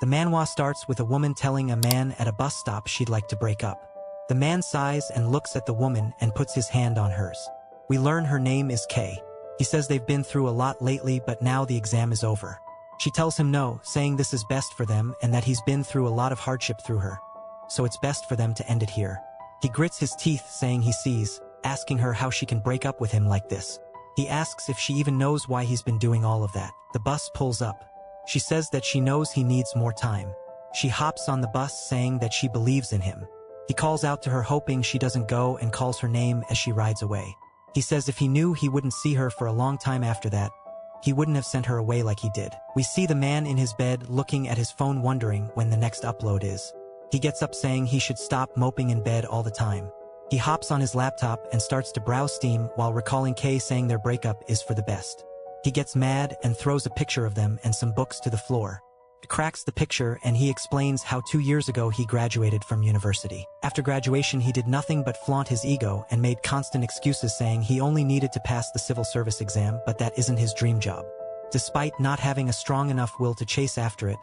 The manhwa starts with a woman telling a man at a bus stop she'd like to break up. The man sighs and looks at the woman and puts his hand on hers. We learn her name is Kay. He says they've been through a lot lately, but now the exam is over. She tells him no, saying this is best for them and that he's been through a lot of hardship through her. So it's best for them to end it here. He grits his teeth, saying he sees, asking her how she can break up with him like this. He asks if she even knows why he's been doing all of that. The bus pulls up. She says that she knows he needs more time. She hops on the bus, saying that she believes in him. He calls out to her, hoping she doesn't go, and calls her name as she rides away. He says if he knew he wouldn't see her for a long time after that, he wouldn't have sent her away like he did. We see the man in his bed looking at his phone, wondering when the next upload is. He gets up, saying he should stop moping in bed all the time. He hops on his laptop and starts to browse Steam while recalling Kay saying their breakup is for the best. He gets mad and throws a picture of them and some books to the floor. He cracks the picture and he explains how 2 years ago he graduated from university. After graduation, he did nothing but flaunt his ego and made constant excuses, saying he only needed to pass the civil service exam, but that isn't his dream job. Despite not having a strong enough will to chase after it,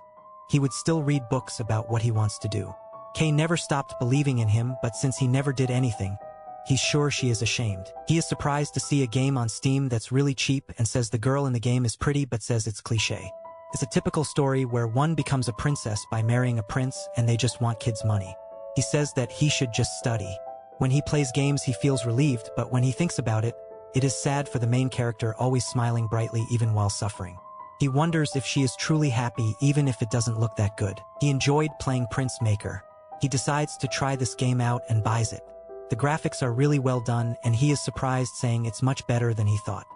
he would still read books about what he wants to do. Kay never stopped believing in him, but since he never did anything, he's sure she is ashamed. He is surprised to see a game on Steam that's really cheap and says the girl in the game is pretty, but says it's cliché. It's a typical story where one becomes a princess by marrying a prince and they just want kids' money. He says that he should just study. When he plays games, he feels relieved, but when he thinks about it, it is sad for the main character, always smiling brightly even while suffering. He wonders if she is truly happy even if it doesn't look that good. He enjoyed playing Prince Maker. He decides to try this game out and buys it. The graphics are really well done and he is surprised, saying it's much better than he thought.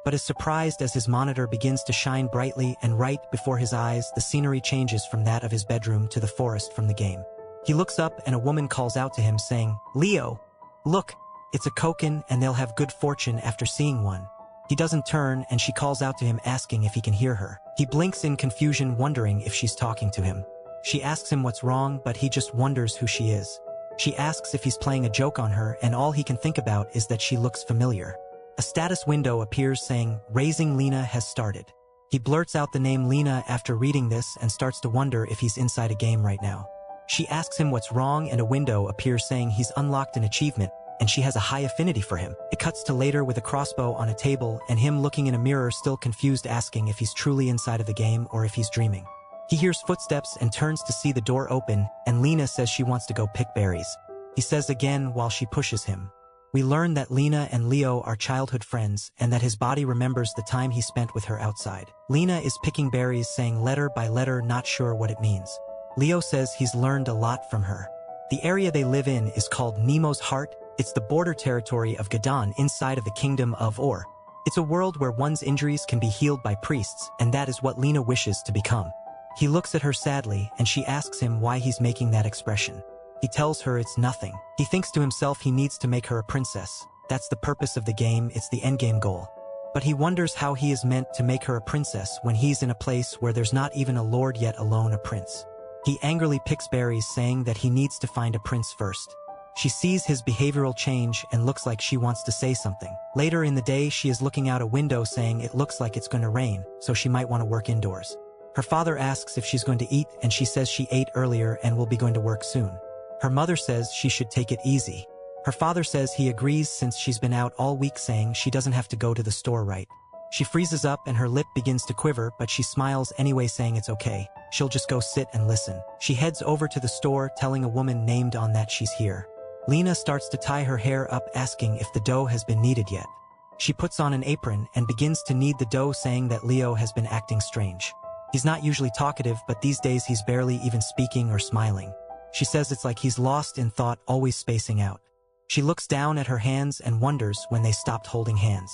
But is surprised as his monitor begins to shine brightly and right before his eyes the scenery changes from that of his bedroom to the forest from the game. He looks up and a woman calls out to him, saying, "Leo, look, it's a koken and they'll have good fortune after seeing one." He doesn't turn and she calls out to him, asking if he can hear her. He blinks in confusion, wondering if she's talking to him. She asks him what's wrong, but he just wonders who she is. She asks if he's playing a joke on her, and all he can think about is that she looks familiar. A status window appears saying, "Raising Lena has started." He blurts out the name Lena after reading this and starts to wonder if he's inside a game right now. She asks him what's wrong and a window appears saying he's unlocked an achievement and she has a high affinity for him. It cuts to later with a crossbow on a table and him looking in a mirror, still confused, asking if he's truly inside of the game or if he's dreaming. He hears footsteps and turns to see the door open, and Lena says she wants to go pick berries. He says again while she pushes him. We learn that Lena and Leo are childhood friends and that his body remembers the time he spent with her outside. Lena is picking berries, saying letter by letter, not sure what it means. Leo says he's learned a lot from her. The area they live in is called Nemo's Heart. It's the border territory of Gadan inside of the kingdom of Or. It's a world where one's injuries can be healed by priests, and that is what Lena wishes to become. He looks at her sadly and she asks him why he's making that expression. He tells her it's nothing. He thinks to himself he needs to make her a princess. That's the purpose of the game, it's the endgame goal. But he wonders how he is meant to make her a princess when he's in a place where there's not even a lord, yet alone a prince. He angrily picks berries, saying that he needs to find a prince first. She sees his behavioral change and looks like she wants to say something. Later in the day, she is looking out a window, saying it looks like it's going to rain, so she might want to work indoors. Her father asks if she's going to eat and she says she ate earlier and will be going to work soon. Her mother says she should take it easy. Her father says he agrees since she's been out all week, saying she doesn't have to go to the store, right? She freezes up and her lip begins to quiver, but she smiles anyway, saying it's okay. She'll just go sit and listen. She heads over to the store, telling a woman named on that she's here. Lena starts to tie her hair up, asking if the dough has been kneaded yet. She puts on an apron and begins to knead the dough, saying that Leo has been acting strange. He's not usually talkative, but these days he's barely even speaking or smiling. She says it's like he's lost in thought, always spacing out. She looks down at her hands and wonders when they stopped holding hands.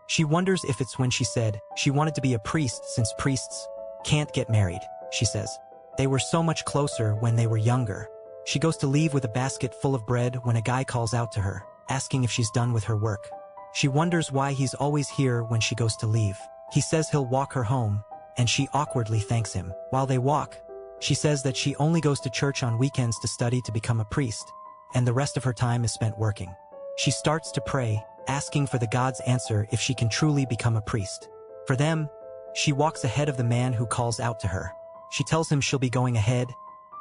She wonders if it's when she said she wanted to be a priest, since priests can't get married, she says. They were so much closer when they were younger. She goes to leave with a basket full of bread when a guy calls out to her, asking if she's done with her work. She wonders why he's always here when she goes to leave. He says he'll walk her home, and she awkwardly thanks him. While they walk, she says that she only goes to church on weekends to study to become a priest, and the rest of her time is spent working. She starts to pray, asking for the God's answer if she can truly become a priest. For them, she walks ahead of the man who calls out to her. She tells him she'll be going ahead,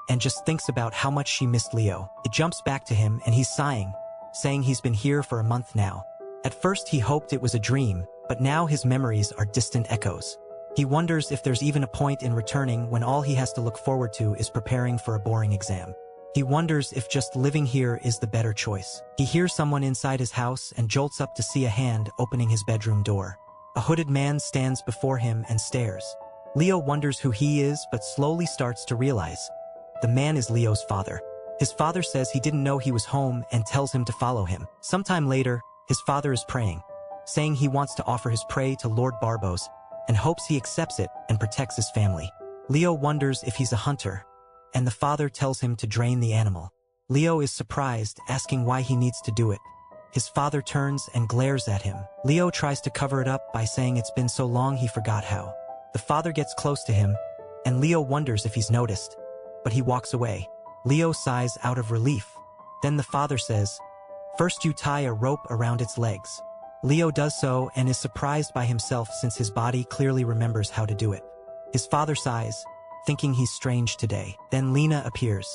and just thinks about how much she missed Leo. It jumps back to him and he's sighing, saying he's been here for a month now. At first he hoped it was a dream, but now his memories are distant echoes. He wonders if there's even a point in returning when all he has to look forward to is preparing for a boring exam. He wonders if just living here is the better choice. He hears someone inside his house and jolts up to see a hand opening his bedroom door. A hooded man stands before him and stares. Leo wonders who he is but slowly starts to realize. The man is Leo's father. His father says he didn't know he was home and tells him to follow him. Sometime later, his father is praying, saying he wants to offer his prey to Lord Barbos and hopes he accepts it and protects his family. Leo wonders if he's a hunter, and the father tells him to drain the animal. Leo is surprised, asking why he needs to do it. His father turns and glares at him. Leo tries to cover it up by saying it's been so long he forgot how. The father gets close to him, and Leo wonders if he's noticed, but he walks away. Leo sighs out of relief. Then the father says, "First you tie a rope around its legs." Leo does so and is surprised by himself since his body clearly remembers how to do it. His father sighs, thinking he's strange today. Then Lena appears.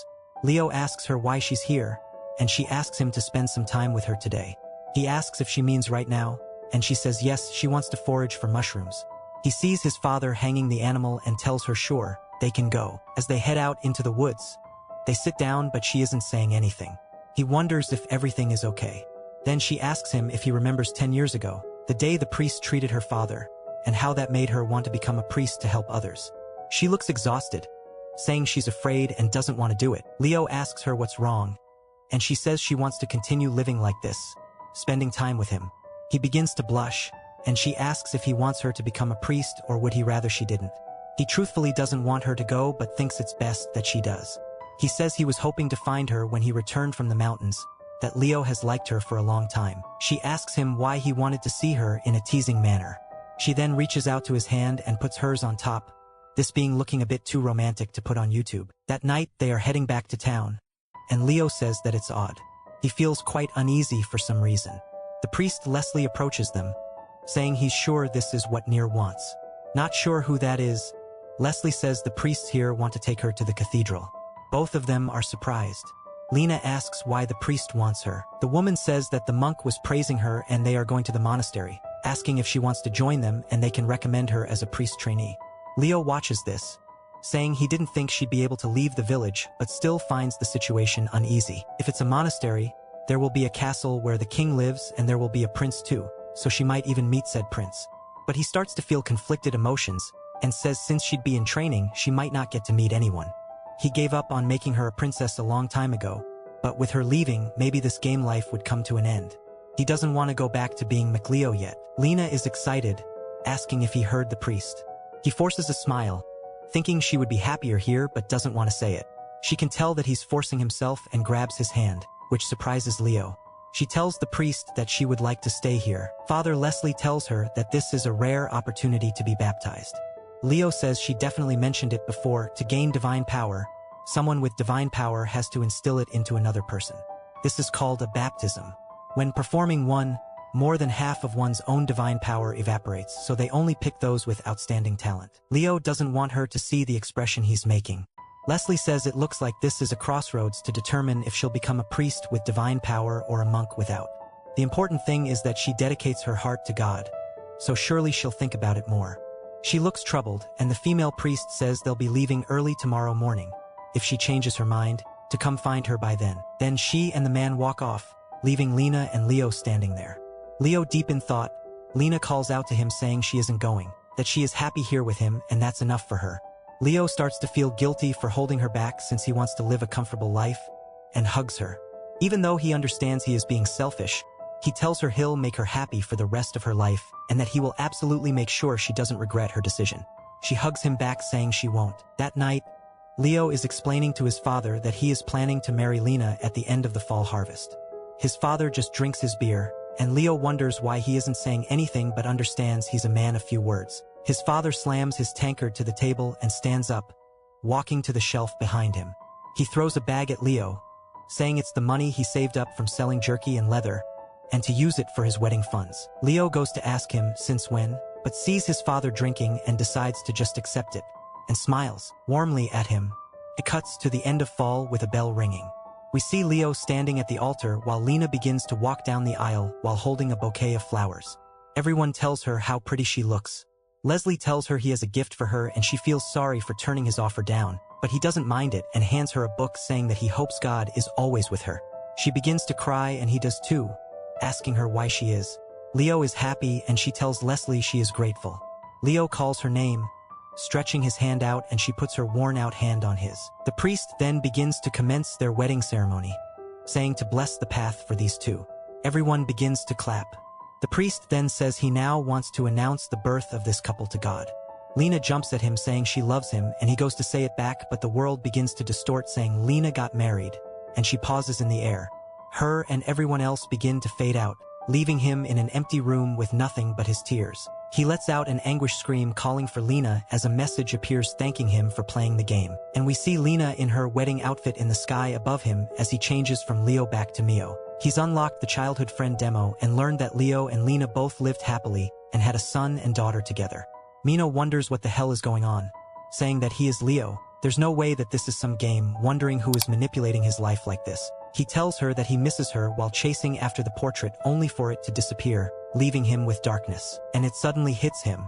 Leo asks her why she's here, and she asks him to spend some time with her today. He asks if she means right now, and she says yes, she wants to forage for mushrooms. He sees his father hanging the animal and tells her sure, they can go. As they head out into the woods, they sit down but she isn't saying anything. He wonders if everything is okay. Then she asks him if he remembers 10 years ago, the day the priest treated her father, and how that made her want to become a priest to help others. She looks exhausted, saying she's afraid and doesn't want to do it. Leo asks her what's wrong, and she says she wants to continue living like this, spending time with him. He begins to blush, and she asks if he wants her to become a priest or would he rather she didn't. He truthfully doesn't want her to go but thinks it's best that she does. He says he was hoping to find her when he returned from the mountains, that Leo has liked her for a long time. She asks him why he wanted to see her in a teasing manner. She then reaches out to his hand and puts hers on top, this being looking a bit too romantic to put on YouTube. That night they are heading back to town, and Leo says that it's odd. He feels quite uneasy for some reason. The priest Leslie approaches them, saying he's sure this is what Near wants. Not sure who that is, Leslie says the priests here want to take her to the cathedral. Both of them are surprised. Lena asks why the priest wants her. The woman says that the monk was praising her and they are going to the monastery, asking if she wants to join them and they can recommend her as a priest trainee. Leo watches this, saying he didn't think she'd be able to leave the village but still finds the situation uneasy. If it's a monastery, there will be a castle where the king lives and there will be a prince too, so she might even meet said prince. But he starts to feel conflicted emotions and says since she'd be in training, she might not get to meet anyone. He gave up on making her a princess a long time ago, but with her leaving, maybe this game life would come to an end. He doesn't want to go back to being McLeo yet. Lena is excited, asking if he heard the priest. He forces a smile, thinking she would be happier here but doesn't want to say it. She can tell that he's forcing himself and grabs his hand, which surprises Leo. She tells the priest that she would like to stay here. Father Leslie tells her that this is a rare opportunity to be baptized. Leo says she definitely mentioned it before. To gain divine power, someone with divine power has to instill it into another person. This is called a baptism. When performing one, more than half of one's own divine power evaporates, so they only pick those with outstanding talent. Leo doesn't want her to see the expression he's making. Leslie says it looks like this is a crossroads to determine if she'll become a priest with divine power or a monk without. The important thing is that she dedicates her heart to God, so surely she'll think about it more. She looks troubled, and the female priest says they'll be leaving early tomorrow morning, if she changes her mind, to come find her by then. Then she and the man walk off, leaving Lena and Leo standing there. Leo deep in thought, Lena calls out to him saying she isn't going, that she is happy here with him and that's enough for her. Leo starts to feel guilty for holding her back since he wants to live a comfortable life, and hugs her. Even though he understands he is being selfish, he tells her he'll make her happy for the rest of her life and that he will absolutely make sure she doesn't regret her decision. She hugs him back saying she won't. That night, Leo is explaining to his father that he is planning to marry Lena at the end of the fall harvest. His father just drinks his beer, and Leo wonders why he isn't saying anything but understands he's a man of few words. His father slams his tankard to the table and stands up, walking to the shelf behind him. He throws a bag at Leo, saying it's the money he saved up from selling jerky and leather, and to use it for his wedding funds. Leo goes to ask him since when, but sees his father drinking and decides to just accept it, and smiles warmly at him. It cuts to the end of fall with a bell ringing. We see Leo standing at the altar while Lena begins to walk down the aisle while holding a bouquet of flowers. Everyone tells her how pretty she looks. Leslie tells her he has a gift for her and she feels sorry for turning his offer down, but he doesn't mind it and hands her a book saying that he hopes God is always with her. She begins to cry and he does too, asking her why she is. Leo is happy and she tells Leslie she is grateful. Leo calls her name, stretching his hand out, and she puts her worn-out hand on his. The priest then begins to commence their wedding ceremony, saying to bless the path for these two. Everyone begins to clap. The priest then says he now wants to announce the birth of this couple to God. Lena jumps at him saying she loves him, and he goes to say it back, but the world begins to distort saying Lena got married, and she pauses in the air. Her and everyone else begin to fade out, leaving him in an empty room with nothing but his tears. He lets out an anguished scream calling for Lena as a message appears thanking him for playing the game. And we see Lena in her wedding outfit in the sky above him as he changes from Leo back to Mio. He's unlocked the childhood friend demo and learned that Leo and Lena both lived happily and had a son and daughter together. Mino wonders what the hell is going on, saying that he is Leo. There's no way that this is some game, wondering who is manipulating his life like this. He tells her that he misses her while chasing after the portrait only for it to disappear, leaving him with darkness. And it suddenly hits him.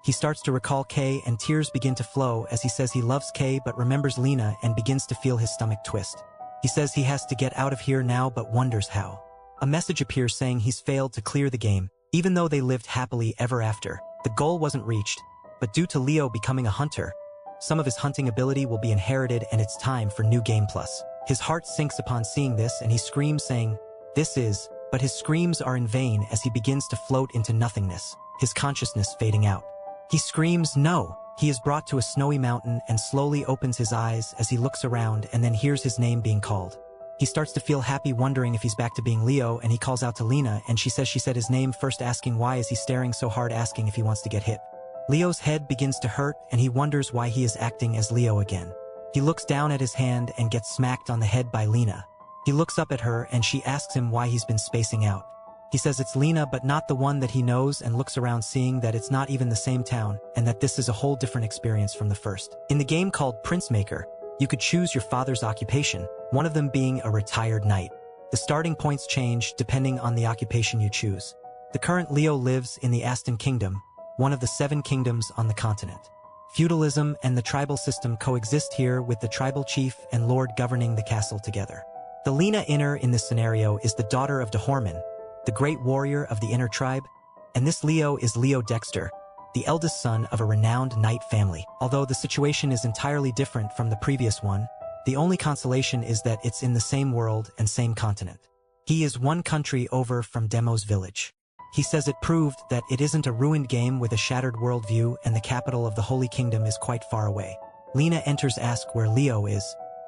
He starts to recall Kay and tears begin to flow as he says he loves Kay but remembers Lena and begins to feel his stomach twist. He says he has to get out of here now but wonders how. A message appears saying he's failed to clear the game, even though they lived happily ever after. The goal wasn't reached, but due to Leo becoming a hunter, some of his hunting ability will be inherited and it's time for New Game Plus. His heart sinks upon seeing this and he screams saying, "This is," but his screams are in vain as he begins to float into nothingness, his consciousness fading out. He screams, "No!" He is brought to a snowy mountain and slowly opens his eyes as he looks around and then hears his name being called. He starts to feel happy wondering if he's back to being Leo and he calls out to Lena and she said his name first asking why is he staring so hard asking if he wants to get hit. Leo's head begins to hurt and he wonders why he is acting as Leo again. He looks down at his hand and gets smacked on the head by Lena. He looks up at her and she asks him why he's been spacing out. He says it's Lena but not the one that he knows and looks around seeing that it's not even the same town and that this is a whole different experience from the first. In the game called Prince Maker, you could choose your father's occupation, one of them being a retired knight. The starting points change depending on the occupation you choose. The current Leo lives in the Aston Kingdom, one of the 7 kingdoms on the continent. Feudalism and the tribal system coexist here with the tribal chief and lord governing the castle together. The Lena Inner in this scenario is the daughter of Dahorman, the great warrior of the Inner tribe, and this Leo is Leo Dexter, the eldest son of a renowned knight family. Although the situation is entirely different from the previous one, the only consolation is that it's in the same world and same continent. He is one country over from Demo's village. He says it proved that it isn't a ruined game with a shattered worldview and the capital of the Holy Kingdom is quite far away. Lena enters ask where Leo is.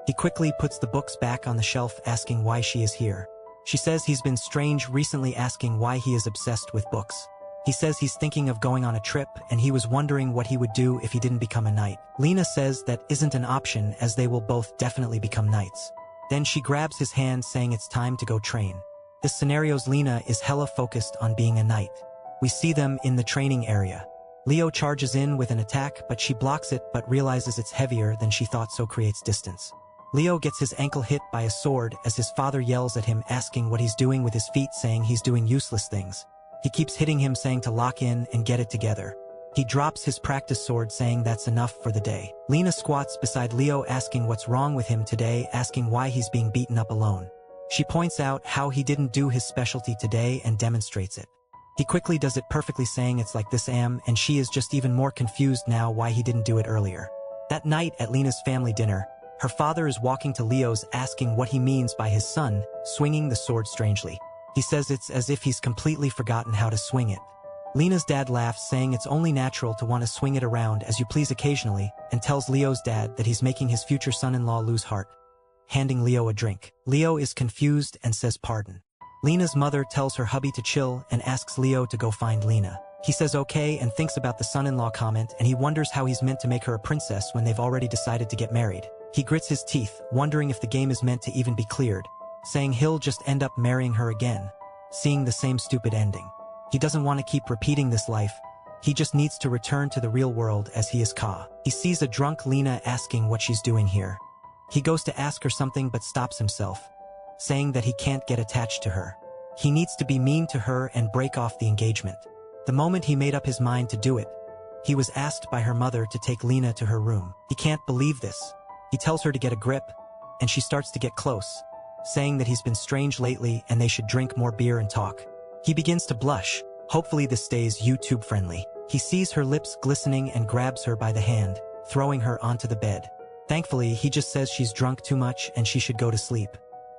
He quickly puts the books back on the shelf asking why she is here. She says he's been strange recently asking why he is obsessed with books. He says he's thinking of going on a trip and he was wondering what he would do if he didn't become a knight. Lena says that isn't an option as they will both definitely become knights. Then she grabs his hand saying it's time to go train. This scenario's Lena is hella focused on being a knight. We see them in the training area. Leo charges in with an attack but she blocks it but realizes it's heavier than she thought so creates distance. Leo gets his ankle hit by a sword as his father yells at him asking what he's doing with his feet saying he's doing useless things. He keeps hitting him saying to lock in and get it together. He drops his practice sword saying that's enough for the day. Lena squats beside Leo asking what's wrong with him today asking why he's being beaten up alone. She points out how he didn't do his specialty today and demonstrates it. He quickly does it perfectly saying it's like this and she is just even more confused now why he didn't do it earlier. That night at Lena's family dinner, her father is walking to Leo's asking what he means by his son swinging the sword strangely. He says it's as if he's completely forgotten how to swing it. Lena's dad laughs saying it's only natural to want to swing it around as you please occasionally and tells Leo's dad that he's making his future son-in-law lose heart, handing Leo a drink. Leo is confused and says pardon. Lena's mother tells her hubby to chill and asks Leo to go find Lena. He says okay and thinks about the son-in-law comment and he wonders how he's meant to make her a princess when they've already decided to get married. He grits his teeth, wondering if the game is meant to even be cleared, saying he'll just end up marrying her again, seeing the same stupid ending. He doesn't want to keep repeating this life, He just needs to return to the real world as he is Ka. He sees a drunk Lena asking what she's doing here. He goes to ask her something but stops himself, saying that he can't get attached to her. He needs to be mean to her and break off the engagement. The moment he made up his mind to do it, he was asked by her mother to take Lena to her room. He can't believe this. He tells her to get a grip, and she starts to get close, saying that he's been strange lately and they should drink more beer and talk. He begins to blush. Hopefully this stays YouTube friendly. He sees her lips glistening and grabs her by the hand, throwing her onto the bed. Thankfully, he just says she's drunk too much and she should go to sleep.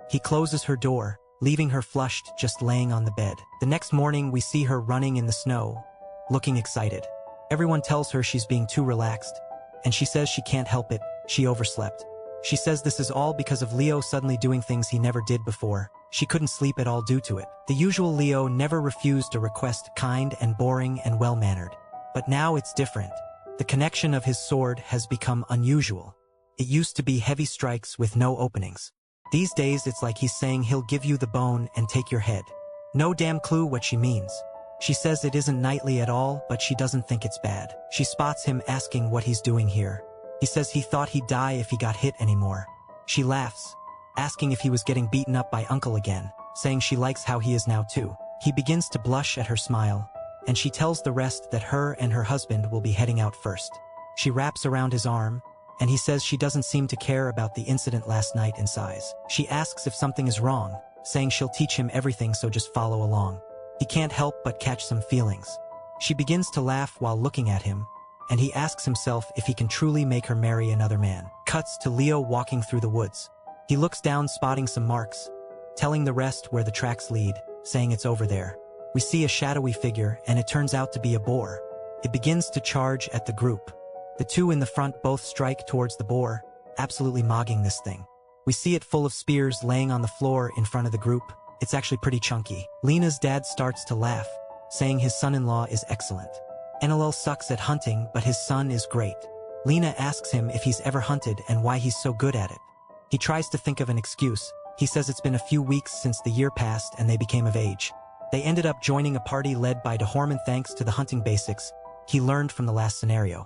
He closes her door, leaving her flushed just laying on the bed. The next morning, we see her running in the snow, looking excited. Everyone tells her she's being too relaxed, and she says she can't help it, she overslept. She says this is all because of Leo suddenly doing things he never did before. She couldn't sleep at all due to it. The usual Leo never refused a request, kind and boring and well-mannered. But now it's different. The connection of his sword has become unusual. It used to be heavy strikes with no openings. These days it's like he's saying he'll give you the bone and take your head. No damn clue what she means. She says it isn't knightly at all, but she doesn't think it's bad. She spots him asking what he's doing here. He says he thought he'd die if he got hit anymore. She laughs, asking if he was getting beaten up by Uncle again, saying she likes how he is now too. He begins to blush at her smile, and she tells the rest that her and her husband will be heading out first. She wraps around his arm, and he says she doesn't seem to care about the incident last night in size. She asks if something is wrong, saying she'll teach him everything so just follow along. He can't help but catch some feelings. She begins to laugh while looking at him, and he asks himself if he can truly make her marry another man. Cuts to Leo walking through the woods. He looks down, spotting some marks, telling the rest where the tracks lead, saying it's over there. We see a shadowy figure, and it turns out to be a boar. It begins to charge at the group. The two in the front both strike towards the boar, absolutely mogging this thing. We see it full of spears laying on the floor in front of the group. It's actually pretty chunky. Lena's dad starts to laugh, saying his son-in-law is excellent. NLL sucks at hunting, but his son is great. Lena asks him if he's ever hunted and why he's so good at it. He tries to think of an excuse. He says it's been a few weeks since the year passed and they became of age. They ended up joining a party led by Dahorman thanks to the hunting basics he learned from the last scenario.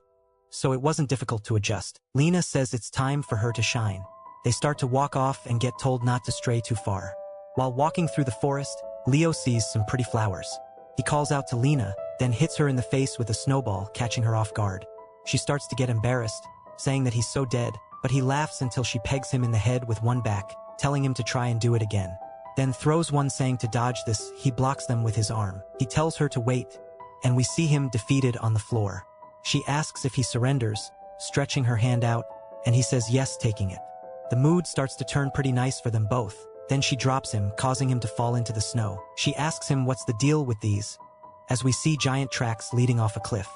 So it wasn't difficult to adjust. Lena says it's time for her to shine. They start to walk off and get told not to stray too far. While walking through the forest, Leo sees some pretty flowers. He calls out to Lena, then hits her in the face with a snowball, catching her off guard. She starts to get embarrassed, saying that he's so dead, but he laughs until she pegs him in the head with one back, telling him to try and do it again. Then throws one, saying to dodge this. He blocks them with his arm. He tells her to wait, and we see him defeated on the floor. She asks if he surrenders, stretching her hand out, and he says yes, taking it. The mood starts to turn pretty nice for them both. Then she drops him, causing him to fall into the snow. She asks him what's the deal with these, as we see giant tracks leading off a cliff.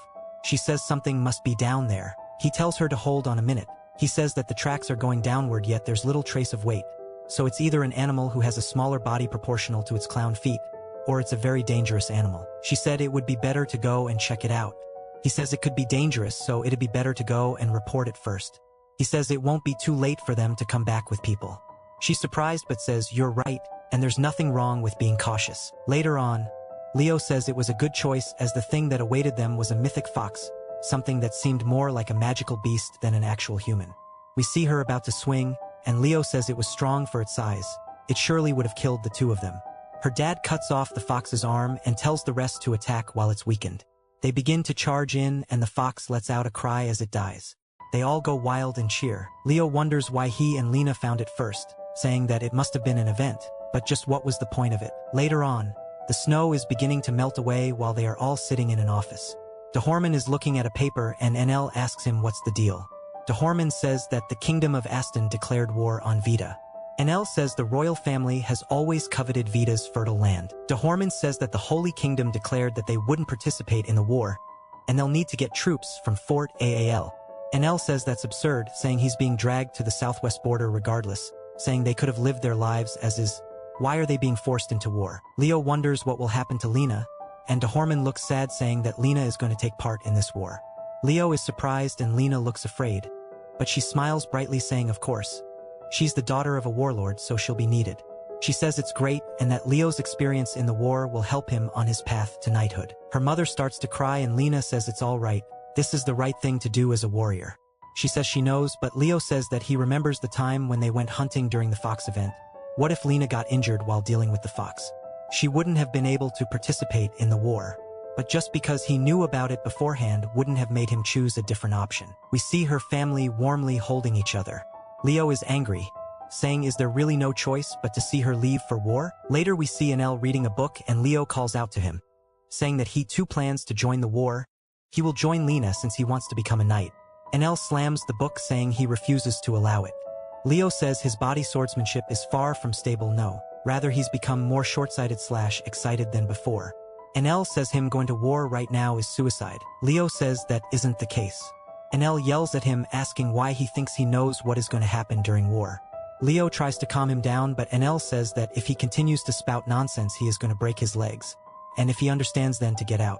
She says something must be down there. He tells her to hold on a minute. He says that the tracks are going downward, yet there's little trace of weight. So it's either an animal who has a smaller body proportional to its clown feet, or it's a very dangerous animal. She said it would be better to go and check it out. He says it could be dangerous, so it'd be better to go and report it first. He says it won't be too late for them to come back with people. She's surprised but says, "You're right, and there's nothing wrong with being cautious." Later on, Leo says it was a good choice as the thing that awaited them was a mythic fox, something that seemed more like a magical beast than an actual human. We see her about to swing, and Leo says it was strong for its size. It surely would have killed the two of them. Her dad cuts off the fox's arm and tells the rest to attack while it's weakened. They begin to charge in, and the fox lets out a cry as it dies. They all go wild and cheer. Leo wonders why he and Lena found it first, saying that it must have been an event, but just what was the point of it? Later on, the snow is beginning to melt away while they are all sitting in an office. Dahorman is looking at a paper and NL asks him what's the deal. Dahorman says that the Kingdom of Aston declared war on Vita. NL says the royal family has always coveted Vita's fertile land. Dahorman says that the Holy Kingdom declared that they wouldn't participate in the war, and they'll need to get troops from Fort Aal. NL says that's absurd, saying he's being dragged to the southwest border regardless, saying they could have lived their lives as is. Why are they being forced into war? Leo wonders what will happen to Lena, and Dahorman looks sad, saying that Lena is going to take part in this war. Leo is surprised and Lena looks afraid, but she smiles brightly, saying of course. She's the daughter of a warlord, so she'll be needed. She says it's great and that Leo's experience in the war will help him on his path to knighthood. Her mother starts to cry and Lena says it's all right. This is the right thing to do as a warrior. She says she knows, but Leo says that he remembers the time when they went hunting during the fox event. What if Lena got injured while dealing with the fox? She wouldn't have been able to participate in the war. But just because he knew about it beforehand wouldn't have made him choose a different option. We see her family warmly holding each other. Leo is angry, saying is there really no choice but to see her leave for war? Later we see NL reading a book and Leo calls out to him, saying that he too plans to join the war. He will join Lena since he wants to become a knight. NL slams the book saying he refuses to allow it. Leo says his body swordsmanship is far from stable. No, rather he's become more short-sighted / excited than before. NL says him going to war right now is suicide. Leo says that isn't the case. NL yells at him asking why he thinks he knows what is going to happen during war. Leo tries to calm him down, but NL says that if he continues to spout nonsense he is going to break his legs. And if he understands then to get out.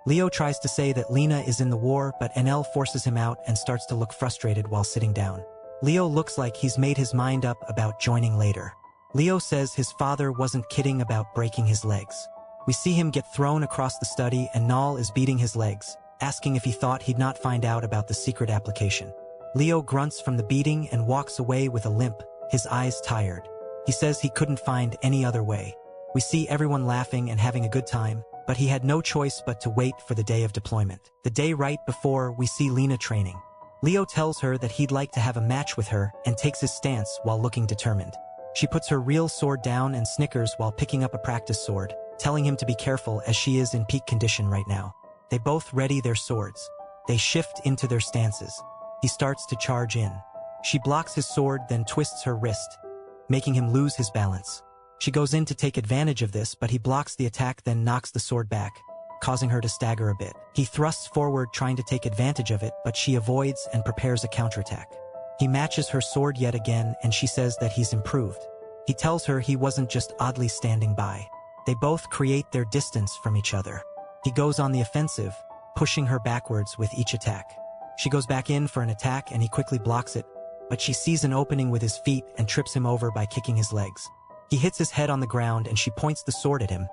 Leo tries to say that Lena is in the war, but NL forces him out and starts to look frustrated while sitting down. Leo looks like he's made his mind up about joining later. Leo says his father wasn't kidding about breaking his legs. We see him get thrown across the study and Nal is beating his legs, asking if he thought he'd not find out about the secret application. Leo grunts from the beating and walks away with a limp, his eyes tired. He says he couldn't find any other way. We see everyone laughing and having a good time, but he had no choice but to wait for the day of deployment. The day right before, we see Lena training. Leo tells her that he'd like to have a match with her and takes his stance while looking determined. She puts her real sword down and snickers while picking up a practice sword, telling him to be careful as she is in peak condition right now. They both ready their swords. They shift into their stances. He starts to charge in. She blocks his sword, then twists her wrist, making him lose his balance. She goes in to take advantage of this, but he blocks the attack, then knocks the sword back, causing her to stagger a bit. He thrusts forward trying to take advantage of it, but she avoids and prepares a counterattack. He matches her sword yet again, and she says that he's improved. He tells her he wasn't just oddly standing by. They both create their distance from each other. He goes on the offensive, pushing her backwards with each attack. She goes back in for an attack and he quickly blocks it, but she sees an opening with his feet and trips him over by kicking his legs. He hits his head on the ground and she points the sword at him,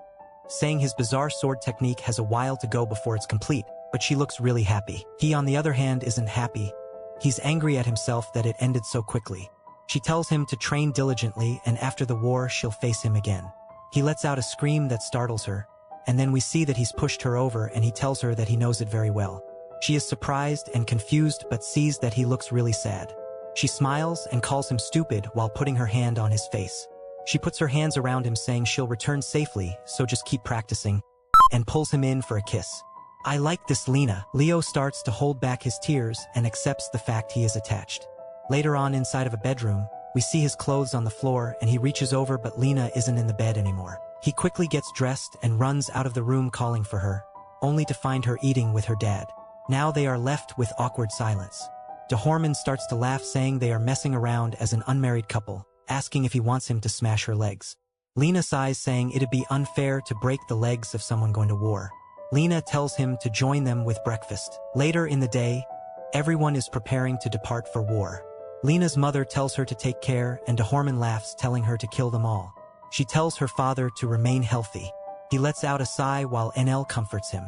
saying his bizarre sword technique has a while to go before it's complete, but she looks really happy. He, on the other hand, isn't happy. He's angry at himself that it ended so quickly. She tells him to train diligently and after the war she'll face him again. He lets out a scream that startles her, and then we see that he's pushed her over and he tells her that he knows it very well. She is surprised and confused but sees that he looks really sad. She smiles and calls him stupid while putting her hand on his face. She puts her hands around him saying she'll return safely, so just keep practicing, and pulls him in for a kiss. I like this, Lena. Leo starts to hold back his tears and accepts the fact he is attached. Later on, inside of a bedroom, we see his clothes on the floor and he reaches over, but Lena isn't in the bed anymore. He quickly gets dressed and runs out of the room calling for her, only to find her eating with her dad. Now they are left with awkward silence. DeHorman starts to laugh, saying they are messing around as an unmarried couple, asking if he wants him to smash her legs. Lena sighs, saying it'd be unfair to break the legs of someone going to war. Lena tells him to join them with breakfast. Later in the day, everyone is preparing to depart for war. Lena's mother tells her to take care, and DeHorman laughs, telling her to kill them all. She tells her father to remain healthy. He lets out a sigh while NL comforts him.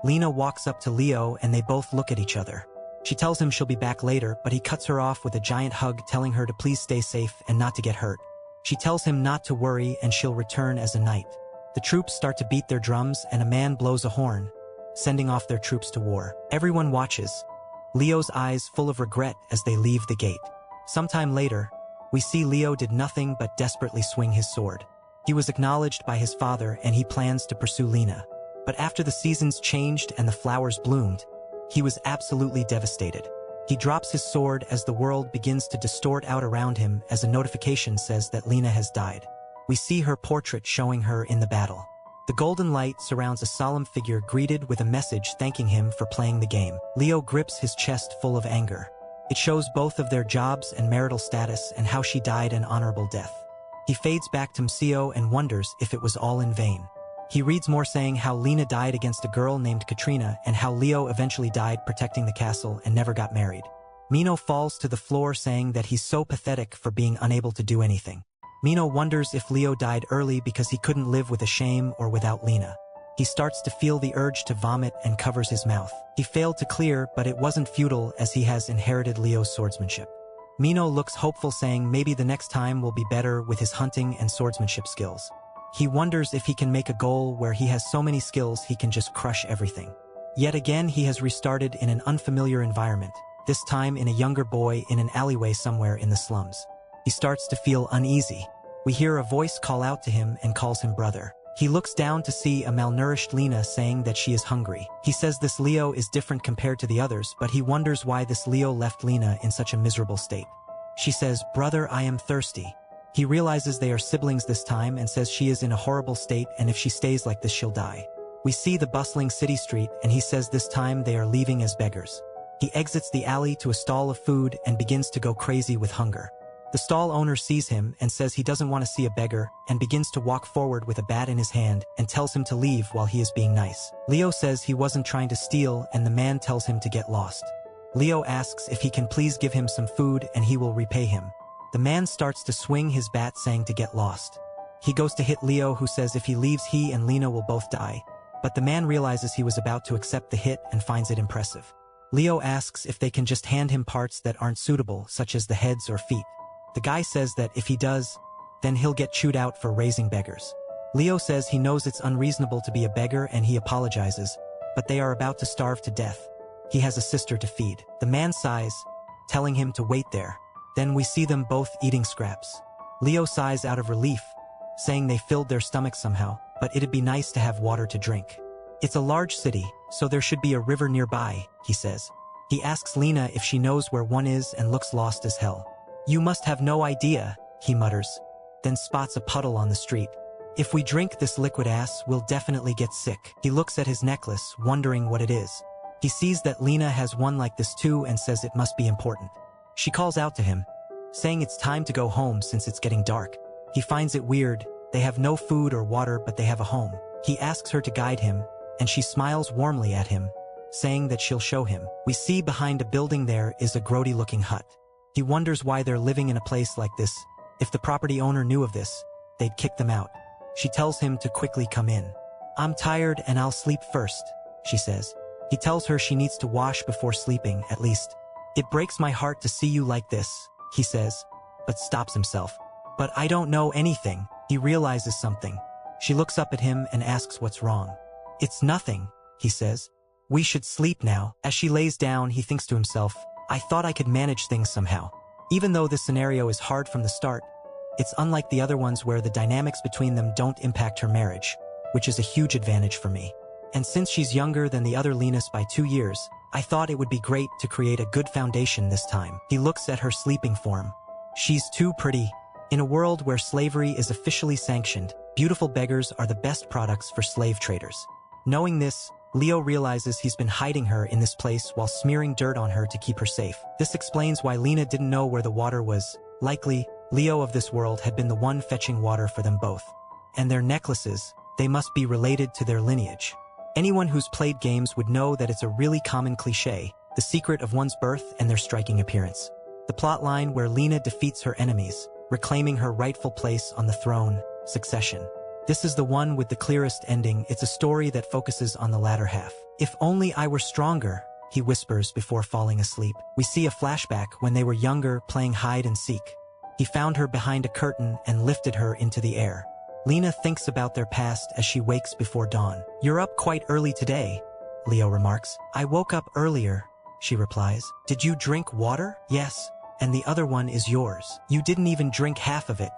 Lena walks up to Leo and they both look at each other. She tells him she'll be back later, but he cuts her off with a giant hug, telling her to please stay safe and not to get hurt. She tells him not to worry and she'll return as a knight. The troops start to beat their drums and a man blows a horn, sending off their troops to war. Everyone watches, Leo's eyes full of regret as they leave the gate. Sometime later, we see Leo did nothing but desperately swing his sword. He was acknowledged by his father and he plans to pursue Lena. But after the seasons changed and the flowers bloomed, he was absolutely devastated. He drops his sword as the world begins to distort out around him as a notification says that Lena has died. We see her portrait showing her in the battle. The golden light surrounds a solemn figure greeted with a message thanking him for playing the game. Leo grips his chest full of anger. It shows both of their jobs and marital status and how she died an honorable death. He fades back to Msio and wonders if it was all in vain. He reads more, saying how Lena died against a girl named Katrina and how Leo eventually died protecting the castle and never got married. Mino falls to the floor saying that he's so pathetic for being unable to do anything. Mino wonders if Leo died early because he couldn't live with a shame or without Lena. He starts to feel the urge to vomit and covers his mouth. He failed to clear, but it wasn't futile as he has inherited Leo's swordsmanship. Mino looks hopeful, saying maybe the next time will be better with his hunting and swordsmanship skills. He wonders if he can make a goal where he has so many skills he can just crush everything. Yet again he has restarted in an unfamiliar environment, this time in a younger boy in an alleyway somewhere in the slums. He starts to feel uneasy. We hear a voice call out to him and calls him brother. He looks down to see a malnourished Lena saying that she is hungry. He says this Leo is different compared to the others, but he wonders why this Leo left Lena in such a miserable state. She says, "Brother, I am thirsty." He realizes they are siblings this time and says she is in a horrible state and if she stays like this she'll die. We see the bustling city street and he says this time they are leaving as beggars. He exits the alley to a stall of food and begins to go crazy with hunger. The stall owner sees him and says he doesn't want to see a beggar and begins to walk forward with a bat in his hand and tells him to leave while he is being nice. Leo says he wasn't trying to steal and the man tells him to get lost. Leo asks if he can please give him some food and he will repay him. The man starts to swing his bat saying to get lost. He goes to hit Leo, who says if he leaves he and Lena will both die, but the man realizes he was about to accept the hit and finds it impressive. Leo asks if they can just hand him parts that aren't suitable, such as the heads or feet. The guy says that if he does, then he'll get chewed out for raising beggars. Leo says he knows it's unreasonable to be a beggar and he apologizes, but they are about to starve to death. He has a sister to feed. The man sighs, telling him to wait there. Then we see them both eating scraps. Leo sighs out of relief, saying they filled their stomachs somehow, but it'd be nice to have water to drink. It's a large city, so there should be a river nearby, he says. He asks Lena if she knows where one is and looks lost as hell. You must have no idea, he mutters, then spots a puddle on the street. If we drink this liquid ass, we'll definitely get sick. He looks at his necklace, wondering what it is. He sees that Lena has one like this too and says it must be important. She calls out to him, saying it's time to go home since it's getting dark. He finds it weird. They have no food or water, but they have a home. He asks her to guide him, and she smiles warmly at him, saying that she'll show him. We see behind a building there is a grody-looking hut. He wonders why they're living in a place like this. If the property owner knew of this, they'd kick them out. She tells him to quickly come in. I'm tired and I'll sleep first, she says. He tells her she needs to wash before sleeping, at least. It breaks my heart to see you like this, he says, but stops himself. But I don't know anything. He realizes something. She looks up at him and asks what's wrong. It's nothing, he says. We should sleep now. As she lays down, he thinks to himself, I thought I could manage things somehow. Even though this scenario is hard from the start, it's unlike the other ones where the dynamics between them don't impact her marriage, which is a huge advantage for me. And since she's younger than the other Linus by 2 years, I thought it would be great to create a good foundation this time. He looks at her sleeping form. She's too pretty. In a world where slavery is officially sanctioned, beautiful beggars are the best products for slave traders. Knowing this, Leo realizes he's been hiding her in this place while smearing dirt on her to keep her safe. This explains why Lena didn't know where the water was. Likely, Leo of this world had been the one fetching water for them both. And their necklaces, they must be related to their lineage. Anyone who's played games would know that it's a really common cliché, the secret of one's birth and their striking appearance. The plotline where Lena defeats her enemies, reclaiming her rightful place on the throne, Succession. This is the one with the clearest ending. It's a story that focuses on the latter half. If only I were stronger, he whispers before falling asleep. We see a flashback when they were younger playing hide and seek. He found her behind a curtain and lifted her into the air. Lena thinks about their past as she wakes before dawn. You're up quite early today, Leo remarks. I woke up earlier, she replies. Did you drink water? Yes, and the other one is yours. You didn't even drink half of it,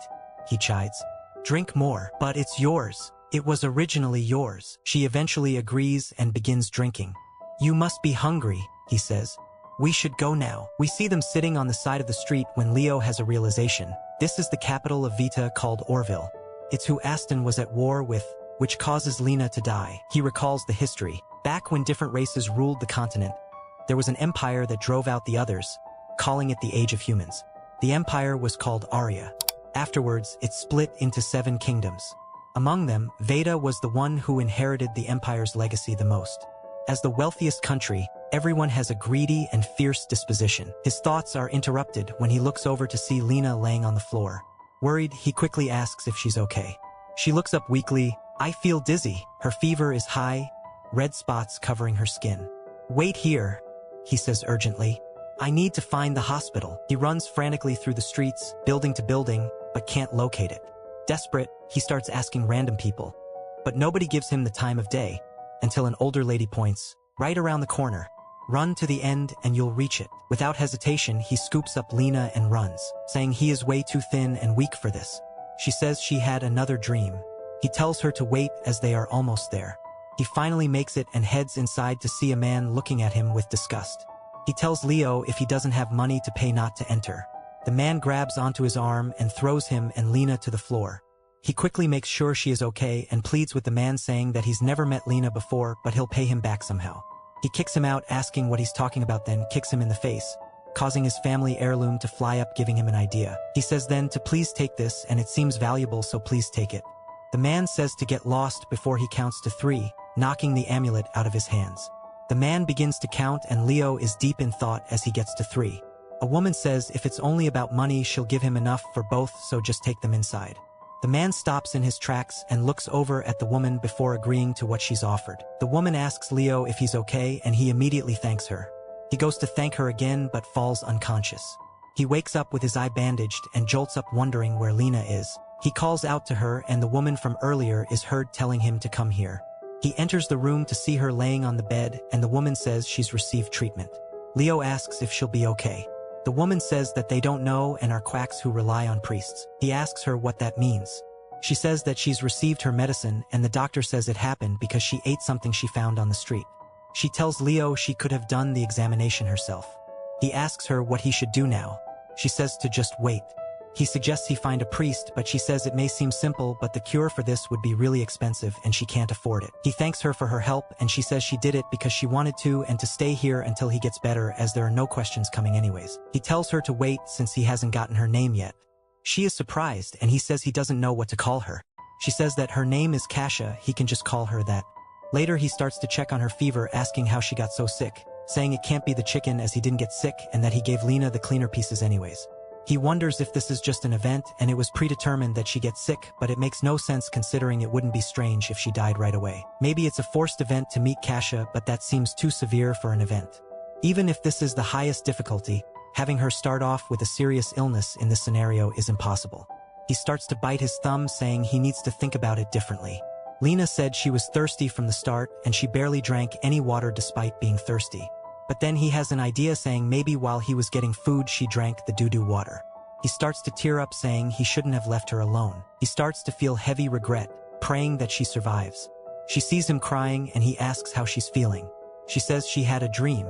he chides. Drink more, but it's yours. It was originally yours. She eventually agrees and begins drinking. You must be hungry, he says. We should go now. We see them sitting on the side of the street when Leo has a realization. This is the capital of Vita called Orville. It's who Aston was at war with, which causes Lena to die. He recalls the history. Back when different races ruled the continent, there was an empire that drove out the others, calling it the Age of Humans. The empire was called Arya. Afterwards, it split into 7 kingdoms. Among them, Veda was the one who inherited the empire's legacy the most. As the wealthiest country, everyone has a greedy and fierce disposition. His thoughts are interrupted when he looks over to see Lena laying on the floor. Worried, he quickly asks if she's okay. She looks up weakly. I feel dizzy. Her fever is high, red spots covering her skin. Wait here, he says urgently. I need to find the hospital. He runs frantically through the streets, building to building, but can't locate it. Desperate, he starts asking random people. But nobody gives him the time of day, until an older lady points, right around the corner. Run to the end and you'll reach it. Without hesitation, he scoops up Lena and runs, saying he is way too thin and weak for this. She says she had another dream. He tells her to wait as they are almost there. He finally makes it and heads inside to see a man looking at him with disgust. He tells Leo if he doesn't have money to pay not to enter. The man grabs onto his arm and throws him and Lena to the floor. He quickly makes sure she is okay and pleads with the man, saying that he's never met Lena before, but he'll pay him back somehow. He kicks him out, asking what he's talking about, then kicks him in the face, causing his family heirloom to fly up, giving him an idea. He says then to please take this, and it seems valuable, so please take it. The man says to get lost before he counts to 3, knocking the amulet out of his hands. The man begins to count and Leo is deep in thought as he gets to 3. A woman says if it's only about money she'll give him enough for both, so just take them inside. The man stops in his tracks and looks over at the woman before agreeing to what she's offered. The woman asks Leo if he's okay and he immediately thanks her. He goes to thank her again but falls unconscious. He wakes up with his eye bandaged and jolts up wondering where Lena is. He calls out to her and the woman from earlier is heard telling him to come here. He enters the room to see her laying on the bed and the woman says she's received treatment. Leo asks if she'll be okay. The woman says that they don't know and are quacks who rely on priests. He asks her what that means. She says that she's received her medicine and the doctor says it happened because she ate something she found on the street. She tells Leo she could have done the examination herself. He asks her what he should do now. She says to just wait. He suggests he find a priest, but she says it may seem simple, but the cure for this would be really expensive and she can't afford it. He thanks her for her help and she says she did it because she wanted to and to stay here until he gets better, as there are no questions coming anyways. He tells her to wait since he hasn't gotten her name yet. She is surprised and he says he doesn't know what to call her. She says that her name is Kasha, he can just call her that. Later he starts to check on her fever, asking how she got so sick, saying it can't be the chicken as he didn't get sick and that he gave Lena the cleaner pieces anyways. He wonders if this is just an event and it was predetermined that she gets sick, but it makes no sense considering it wouldn't be strange if she died right away. Maybe it's a forced event to meet Kasha, but that seems too severe for an event. Even if this is the highest difficulty, having her start off with a serious illness in this scenario is impossible. He starts to bite his thumb, saying he needs to think about it differently. Lena said she was thirsty from the start and she barely drank any water despite being thirsty. But then he has an idea, saying maybe while he was getting food she drank the doo-doo water. He starts to tear up, saying he shouldn't have left her alone. He starts to feel heavy regret, praying that she survives. She sees him crying and he asks how she's feeling. She says she had a dream.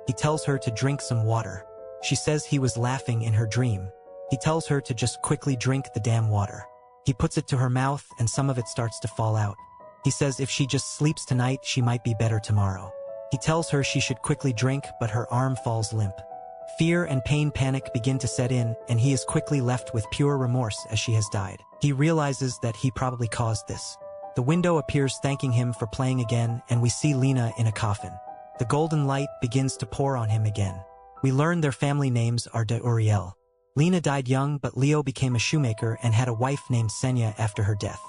He tells her to drink some water. She says he was laughing in her dream. He tells her to just quickly drink the damn water. He puts it to her mouth and some of it starts to fall out. He says if she just sleeps tonight she might be better tomorrow. He tells her she should quickly drink, but her arm falls limp. Fear and panic begin to set in, and he is quickly left with pure remorse as she has died. He realizes that he probably caused this. The window appears thanking him for playing again, and we see Lena in a coffin. The golden light begins to pour on him again. We learn their family names are de Uriel. Lena died young, but Leo became a shoemaker and had a wife named Senya after her death.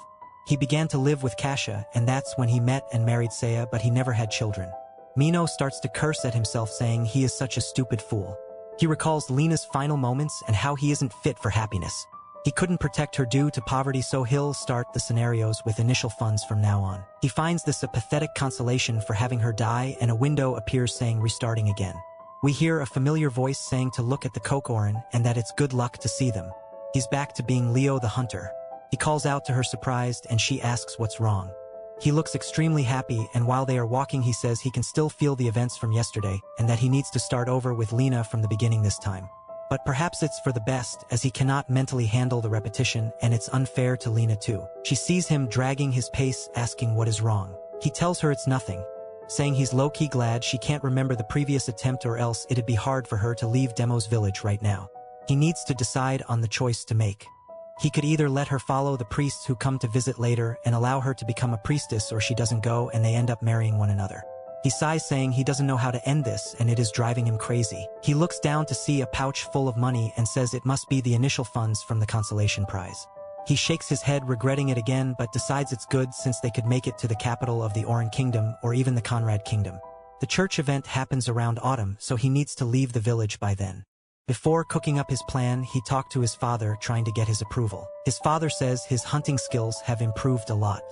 He began to live with Kasha, and that's when he met and married Saya, but he never had children. Mino starts to curse at himself, saying he is such a stupid fool. He recalls Lena's final moments and how he isn't fit for happiness. He couldn't protect her due to poverty, so he'll start the scenarios with initial funds from now on. He finds this a pathetic consolation for having her die, and a window appears saying restarting again. We hear a familiar voice saying to look at the Kokorin and that it's good luck to see them. He's back to being Leo the hunter. He calls out to her surprised and she asks what's wrong. He looks extremely happy, and while they are walking he says he can still feel the events from yesterday and that he needs to start over with Lena from the beginning this time. But perhaps it's for the best, as he cannot mentally handle the repetition, and it's unfair to Lena too. She sees him dragging his pace, asking what is wrong. He tells her it's nothing, saying he's low-key glad she can't remember the previous attempt or else it'd be hard for her to leave Demo's village right now. He needs to decide on the choice to make. He could either let her follow the priests who come to visit later and allow her to become a priestess, or she doesn't go and they end up marrying one another. He sighs saying he doesn't know how to end this and it is driving him crazy. He looks down to see a pouch full of money and says it must be the initial funds from the consolation prize. He shakes his head regretting it again but decides it's good since they could make it to the capital of the Oran Kingdom or even the Conrad Kingdom. The church event happens around autumn, so he needs to leave the village by then. Before cooking up his plan, he talked to his father trying to get his approval. His father says his hunting skills have improved a lot.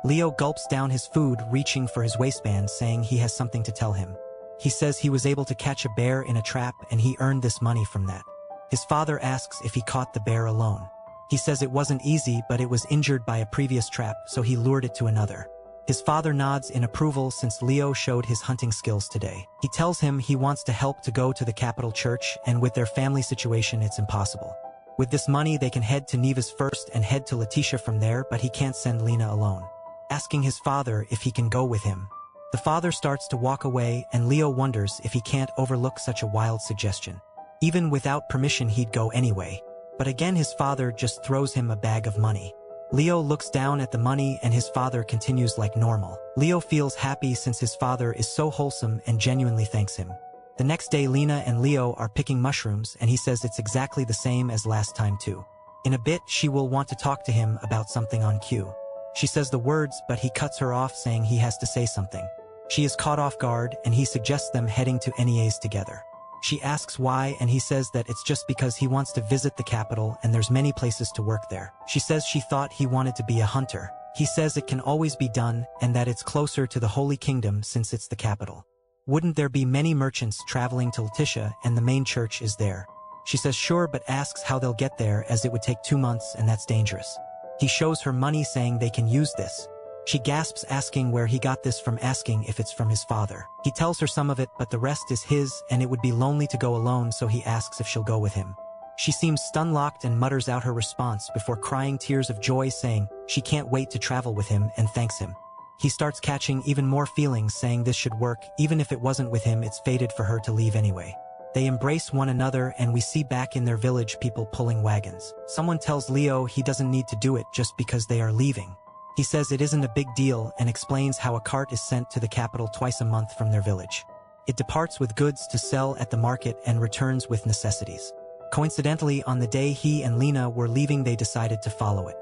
Leo gulps down his food, reaching for his waistband, saying he has something to tell him. He says he was able to catch a bear in a trap and he earned this money from that. His father asks if he caught the bear alone. He says it wasn't easy, but it was injured by a previous trap, so he lured it to another. His father nods in approval since Leo showed his hunting skills today. He tells him he wants to help to go to the capital church, and with their family situation it's impossible. With this money they can head to Neva's first and head to Letitia from there, but he can't send Lena alone. Asking his father if he can go with him. The father starts to walk away and Leo wonders if he can't overlook such a wild suggestion. Even without permission he'd go anyway. But again his father just throws him a bag of money. Leo looks down at the money and his father continues like normal. Leo feels happy since his father is so wholesome and genuinely thanks him. The next day Lena and Leo are picking mushrooms and he says it's exactly the same as last time too. In a bit she will want to talk to him about something on cue. She says the words but he cuts her off saying he has to say something. She is caught off guard and he suggests them heading to NEA's together. She asks why and he says that it's just because he wants to visit the capital and there's many places to work there. She says she thought he wanted to be a hunter. He says it can always be done and that it's closer to the Holy Kingdom since it's the capital. Wouldn't there be many merchants traveling to Letitia and the main church is there? She says sure but asks how they'll get there as it would take 2 months and that's dangerous. He shows her money saying they can use this. She gasps asking where he got this from, asking if it's from his father. He tells her some of it but the rest is his and it would be lonely to go alone, so he asks if she'll go with him. She seems stun-locked and mutters out her response before crying tears of joy saying she can't wait to travel with him and thanks him. He starts catching even more feelings saying this should work, even if it wasn't with him it's fated for her to leave anyway. They embrace one another and we see back in their village people pulling wagons. Someone tells Leo he doesn't need to do it just because they are leaving. He says it isn't a big deal and explains how a cart is sent to the capital twice a month from their village. It departs with goods to sell at the market and returns with necessities. Coincidentally, on the day he and Lena were leaving they decided to follow it.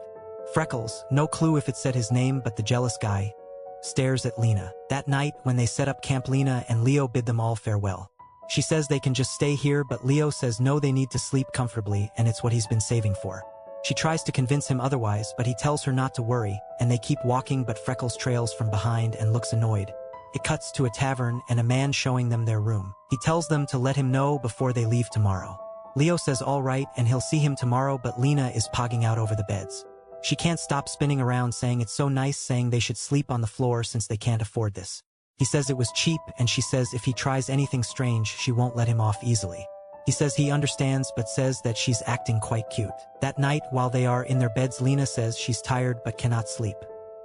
Freckles, no clue if it said his name but the jealous guy, stares at Lena. That night when they set up camp Lena and Leo bid them all farewell. She says they can just stay here but Leo says no, they need to sleep comfortably and it's what he's been saving for. She tries to convince him otherwise but he tells her not to worry and they keep walking but Freckles trails from behind and looks annoyed. It cuts to a tavern and a man showing them their room. He tells them to let him know before they leave tomorrow. Leo says all right and he'll see him tomorrow but Lena is pogging out over the beds. She can't stop spinning around saying it's so nice, saying they should sleep on the floor since they can't afford this. He says it was cheap and she says if he tries anything strange she won't let him off easily. He says he understands but says that she's acting quite cute. That night while they are in their beds Lena says she's tired but cannot sleep.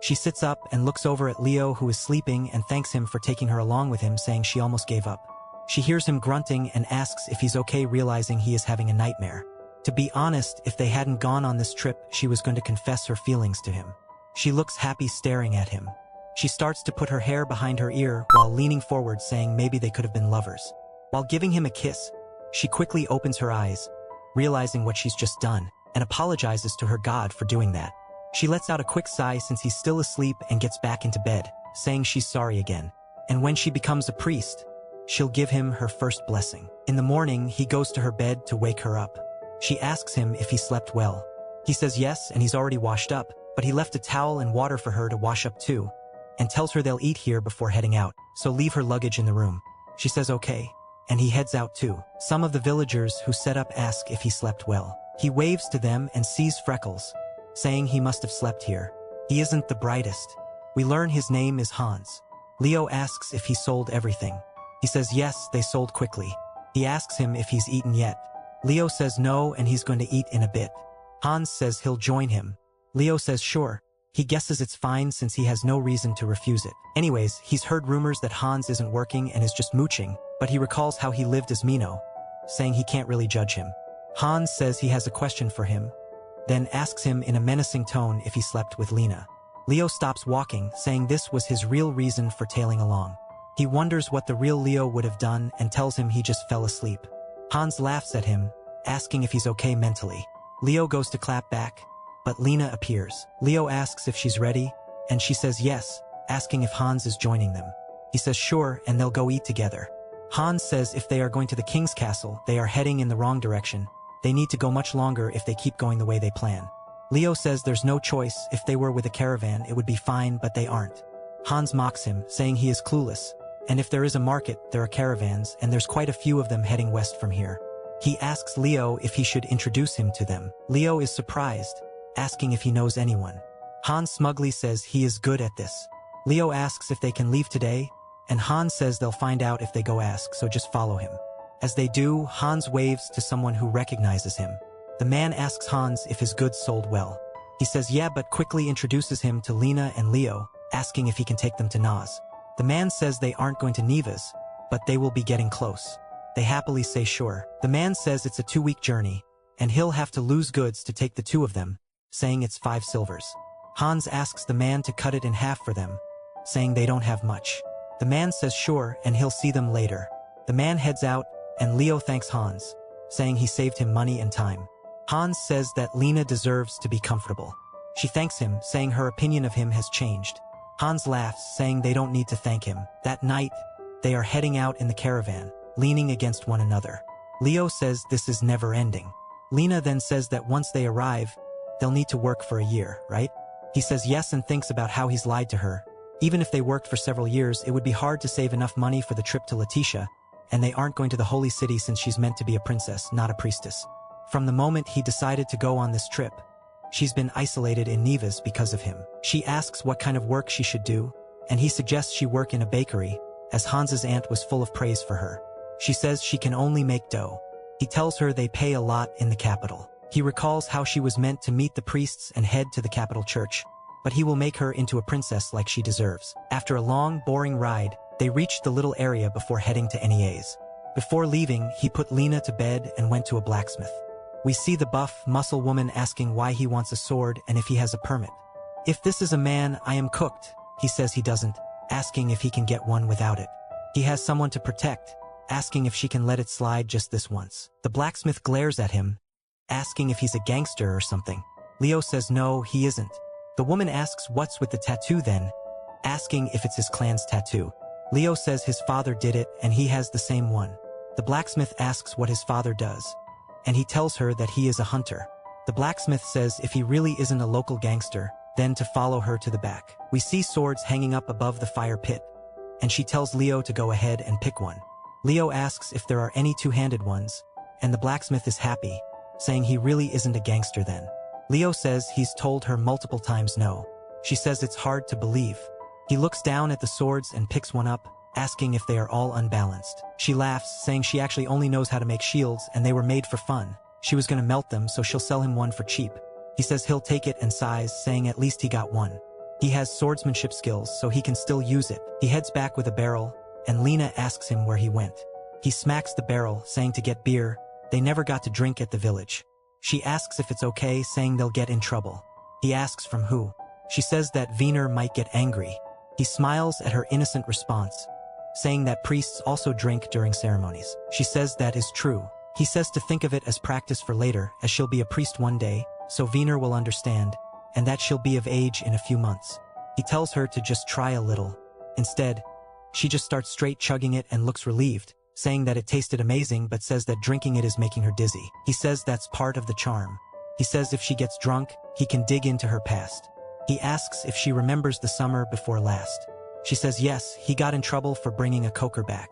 She sits up and looks over at Leo who is sleeping and thanks him for taking her along with him, saying she almost gave up. She hears him grunting and asks if he's okay, realizing he is having a nightmare. To be honest, if they hadn't gone on this trip she was going to confess her feelings to him. She looks happy staring at him. She starts to put her hair behind her ear while leaning forward saying maybe they could have been lovers. While giving him a kiss, she quickly opens her eyes, realizing what she's just done, and apologizes to her God for doing that. She lets out a quick sigh since he's still asleep and gets back into bed, saying she's sorry again. And when she becomes a priest, she'll give him her first blessing. In the morning, he goes to her bed to wake her up. She asks him if he slept well. He says yes and he's already washed up, but he left a towel and water for her to wash up too, and tells her they'll eat here before heading out, so leave her luggage in the room. She says okay. And he heads out too. Some of the villagers who set up ask if he slept well. He waves to them and sees Freckles, saying he must have slept here. He isn't the brightest. We learn his name is Hans. Leo asks if he sold everything. He says yes, they sold quickly. He asks him if he's eaten yet. Leo says no and he's going to eat in a bit. Hans says he'll join him. Leo says sure. He guesses it's fine since he has no reason to refuse it. Anyways, he's heard rumors that Hans isn't working and is just mooching, but he recalls how he lived as Mino, saying he can't really judge him. Hans says he has a question for him, then asks him in a menacing tone if he slept with Lena. Leo stops walking, saying this was his real reason for tailing along. He wonders what the real Leo would have done and tells him he just fell asleep. Hans laughs at him, asking if he's okay mentally. Leo goes to clap back, but Lena appears. Leo asks if she's ready, and she says yes, asking if Hans is joining them. He says sure, and they'll go eat together. Hans says if they are going to the king's castle, they are heading in the wrong direction. They need to go much longer if they keep going the way they plan. Leo says there's no choice. If they were with a caravan, it would be fine, but they aren't. Hans mocks him, saying he is clueless, and if there is a market, there are caravans, and there's quite a few of them heading west from here. He asks Leo if he should introduce him to them. Leo is surprised, asking if he knows anyone. Hans smugly says he is good at this. Leo asks if they can leave today, and Hans says they'll find out if they go ask, so just follow him. As they do, Hans waves to someone who recognizes him. The man asks Hans if his goods sold well. He says yeah, but quickly introduces him to Lena and Leo, asking if he can take them to Naz. The man says they aren't going to Neva's, but they will be getting close. They happily say sure. The man says it's a 2-week journey, and he'll have to lose goods to take the two of them, saying it's 5 silvers. Hans asks the man to cut it in half for them, saying they don't have much. The man says sure, and he'll see them later. The man heads out, and Leo thanks Hans, saying he saved him money and time. Hans says that Lena deserves to be comfortable. She thanks him, saying her opinion of him has changed. Hans laughs, saying they don't need to thank him. That night, they are heading out in the caravan, leaning against one another. Leo says this is never ending. Lena then says that once they arrive, they'll need to work for a year, right? He says yes and thinks about how he's lied to her. Even if they worked for several years, it would be hard to save enough money for the trip to Letitia, and they aren't going to the holy city since she's meant to be a princess, not a priestess. From the moment he decided to go on this trip, she's been isolated in Neva's because of him. She asks what kind of work she should do, and he suggests she work in a bakery, as Hans's aunt was full of praise for her. She says she can only make dough. He tells her they pay a lot in the capital. He recalls how she was meant to meet the priests and head to the capital church, but he will make her into a princess like she deserves. After a long, boring ride, they reached the little area before heading to NEA's. Before leaving, he put Lena to bed and went to a blacksmith. We see the buff, muscle woman asking why he wants a sword and if he has a permit. If this is a man, I am cooked. He says he doesn't, asking if he can get one without it. He has someone to protect, asking if she can let it slide just this once. The blacksmith glares at him, asking if he's a gangster or something. Leo says no, he isn't. The woman asks what's with the tattoo then, asking if it's his clan's tattoo. Leo says his father did it and he has the same one. The blacksmith asks what his father does, and he tells her that he is a hunter. The blacksmith says if he really isn't a local gangster, then to follow her to the back. We see swords hanging up above the fire pit, and she tells Leo to go ahead and pick one. Leo asks if there are any two-handed ones, and the blacksmith is happy, saying he really isn't a gangster then. Leo says he's told her multiple times no. She says it's hard to believe. He looks down at the swords and picks one up, asking if they are all unbalanced. She laughs, saying she actually only knows how to make shields and they were made for fun. She was gonna melt them, so she'll sell him one for cheap. He says he'll take it and sighs, saying at least he got one. He has swordsmanship skills, so he can still use it. He heads back with a barrel, and Lena asks him where he went. He smacks the barrel, saying to get beer. They never got to drink at the village. She asks if it's okay, saying they'll get in trouble. He asks from who. She says that Wiener might get angry. He smiles at her innocent response, saying that priests also drink during ceremonies. She says that is true. He says to think of it as practice for later, as she'll be a priest one day, so Wiener will understand, and that she'll be of age in a few months. He tells her to just try a little. Instead, she just starts straight chugging it and looks relieved, saying that it tasted amazing but says that drinking it is making her dizzy. He says that's part of the charm. He says if she gets drunk, he can dig into her past. He asks if she remembers the summer before last. She says yes, he got in trouble for bringing a coker back.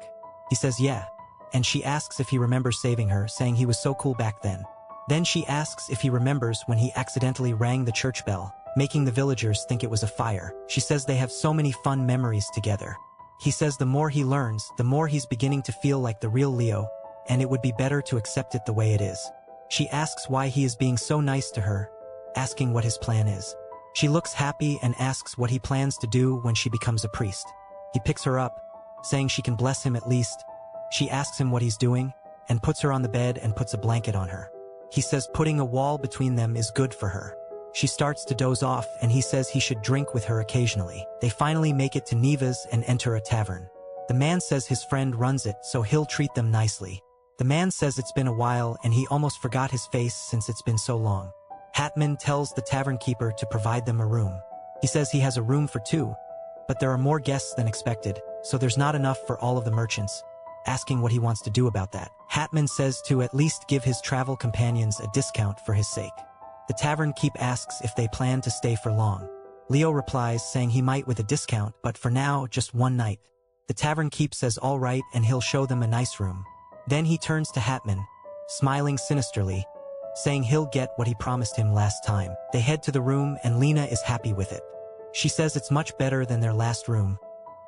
He says yeah, and she asks if he remembers saving her, saying he was so cool back then. Then she asks if he remembers when he accidentally rang the church bell, making the villagers think it was a fire. She says they have so many fun memories together. He says the more he learns, the more he's beginning to feel like the real Leo, and it would be better to accept it the way it is. She asks why he is being so nice to her, asking what his plan is. She looks happy and asks what he plans to do when she becomes a priest. He picks her up, saying she can bless him at least. She asks him what he's doing, and puts her on the bed and puts a blanket on her. He says putting a wall between them is good for her. She starts to doze off, and he says he should drink with her occasionally. They finally make it to Neva's and enter a tavern. The man says his friend runs it, so he'll treat them nicely. The man says it's been a while and he almost forgot his face since it's been so long. Hatman tells the tavern keeper to provide them a room. He says he has a room for 2, but there are more guests than expected, so there's not enough for all of the merchants, asking what he wants to do about that. Hatman says to at least give his travel companions a discount for his sake. The tavern keep asks if they plan to stay for long. Leo replies saying he might with a discount, but for now, just one night. The tavern keep says all right and he'll show them a nice room. Then he turns to Hatman, smiling sinisterly, saying he'll get what he promised him last time. They head to the room and Lena is happy with it. She says it's much better than their last room,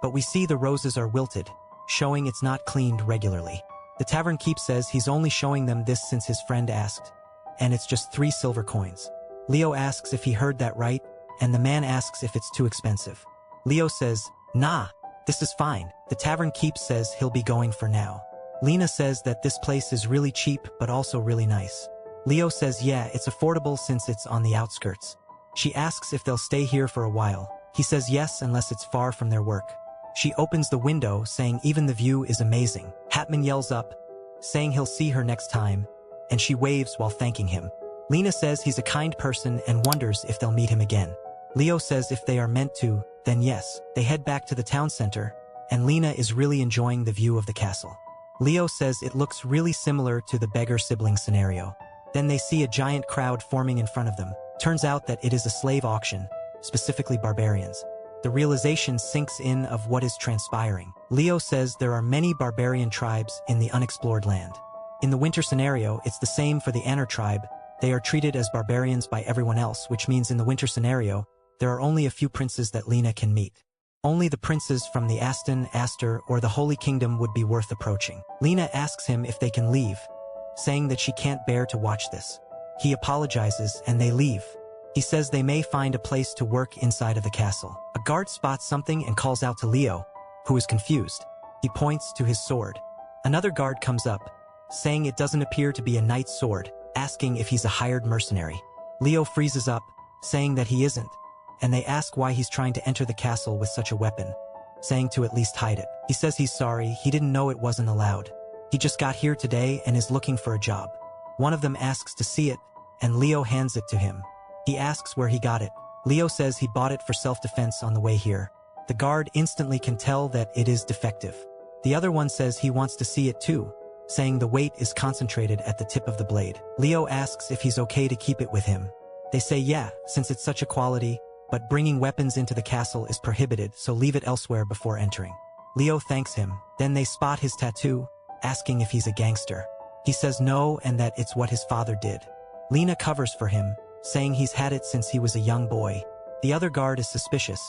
but we see the roses are wilted, showing it's not cleaned regularly. The tavern keep says he's only showing them this since his friend asked, and it's just 3 silver coins. Leo asks if he heard that right, and the man asks if it's too expensive. Leo says, nah, this is fine. The tavern keep says he'll be going for now. Lena says that this place is really cheap but also really nice. Leo says yeah, it's affordable since it's on the outskirts. She asks if they'll stay here for a while. He says yes unless it's far from their work. She opens the window saying even the view is amazing. Hatman yells up, saying he'll see her next time, and she waves while thanking him. Lena says he's a kind person and wonders if they'll meet him again. Leo says if they are meant to, then yes. They head back to the town center, and Lena is really enjoying the view of the castle. Leo says it looks really similar to the beggar sibling scenario. Then they see a giant crowd forming in front of them. Turns out that it is a slave auction, specifically barbarians. The realization sinks in of what is transpiring. Leo says there are many barbarian tribes in the unexplored land. In the winter scenario, it's the same for the Anner tribe. They are treated as barbarians by everyone else, which means in the winter scenario, there are only a few princes that Lena can meet. Only the princes from the Aston, Aster, or the Holy Kingdom would be worth approaching. Lena asks him if they can leave, saying that she can't bear to watch this. He apologizes and they leave. He says they may find a place to work inside of the castle. A guard spots something and calls out to Leo, who is confused. He points to his sword. Another guard comes up, saying it doesn't appear to be a knight's sword, asking if he's a hired mercenary. Leo freezes up, saying that he isn't, and they ask why he's trying to enter the castle with such a weapon, saying to at least hide it. He says he's sorry, he didn't know it wasn't allowed. He just got here today and is looking for a job. One of them asks to see it, and Leo hands it to him. He asks where he got it. Leo says he bought it for self-defense on the way here. The guard instantly can tell that it is defective. The other one says he wants to see it too, saying the weight is concentrated at the tip of the blade. Leo asks if he's okay to keep it with him. They say yeah, since it's such a quality, but bringing weapons into the castle is prohibited, so leave it elsewhere before entering. Leo thanks him. Then they spot his tattoo, asking if he's a gangster. He says no and that it's what his father did. Lena covers for him, saying he's had it since he was a young boy. The other guard is suspicious,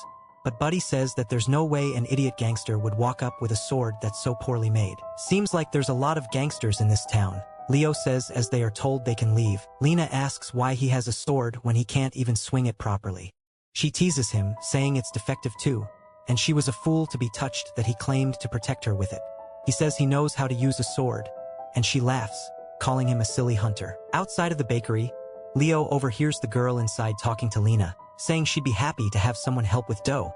but Buddy says that there's no way an idiot gangster would walk up with a sword that's so poorly made. Seems like there's a lot of gangsters in this town. Leo says as they are told they can leave. Lena asks why he has a sword when he can't even swing it properly. She teases him, saying it's defective too, and she was a fool to be touched that he claimed to protect her with it. He says he knows how to use a sword, and she laughs, calling him a silly hunter. Outside of the bakery, Leo overhears the girl inside talking to Lena, saying she'd be happy to have someone help with dough,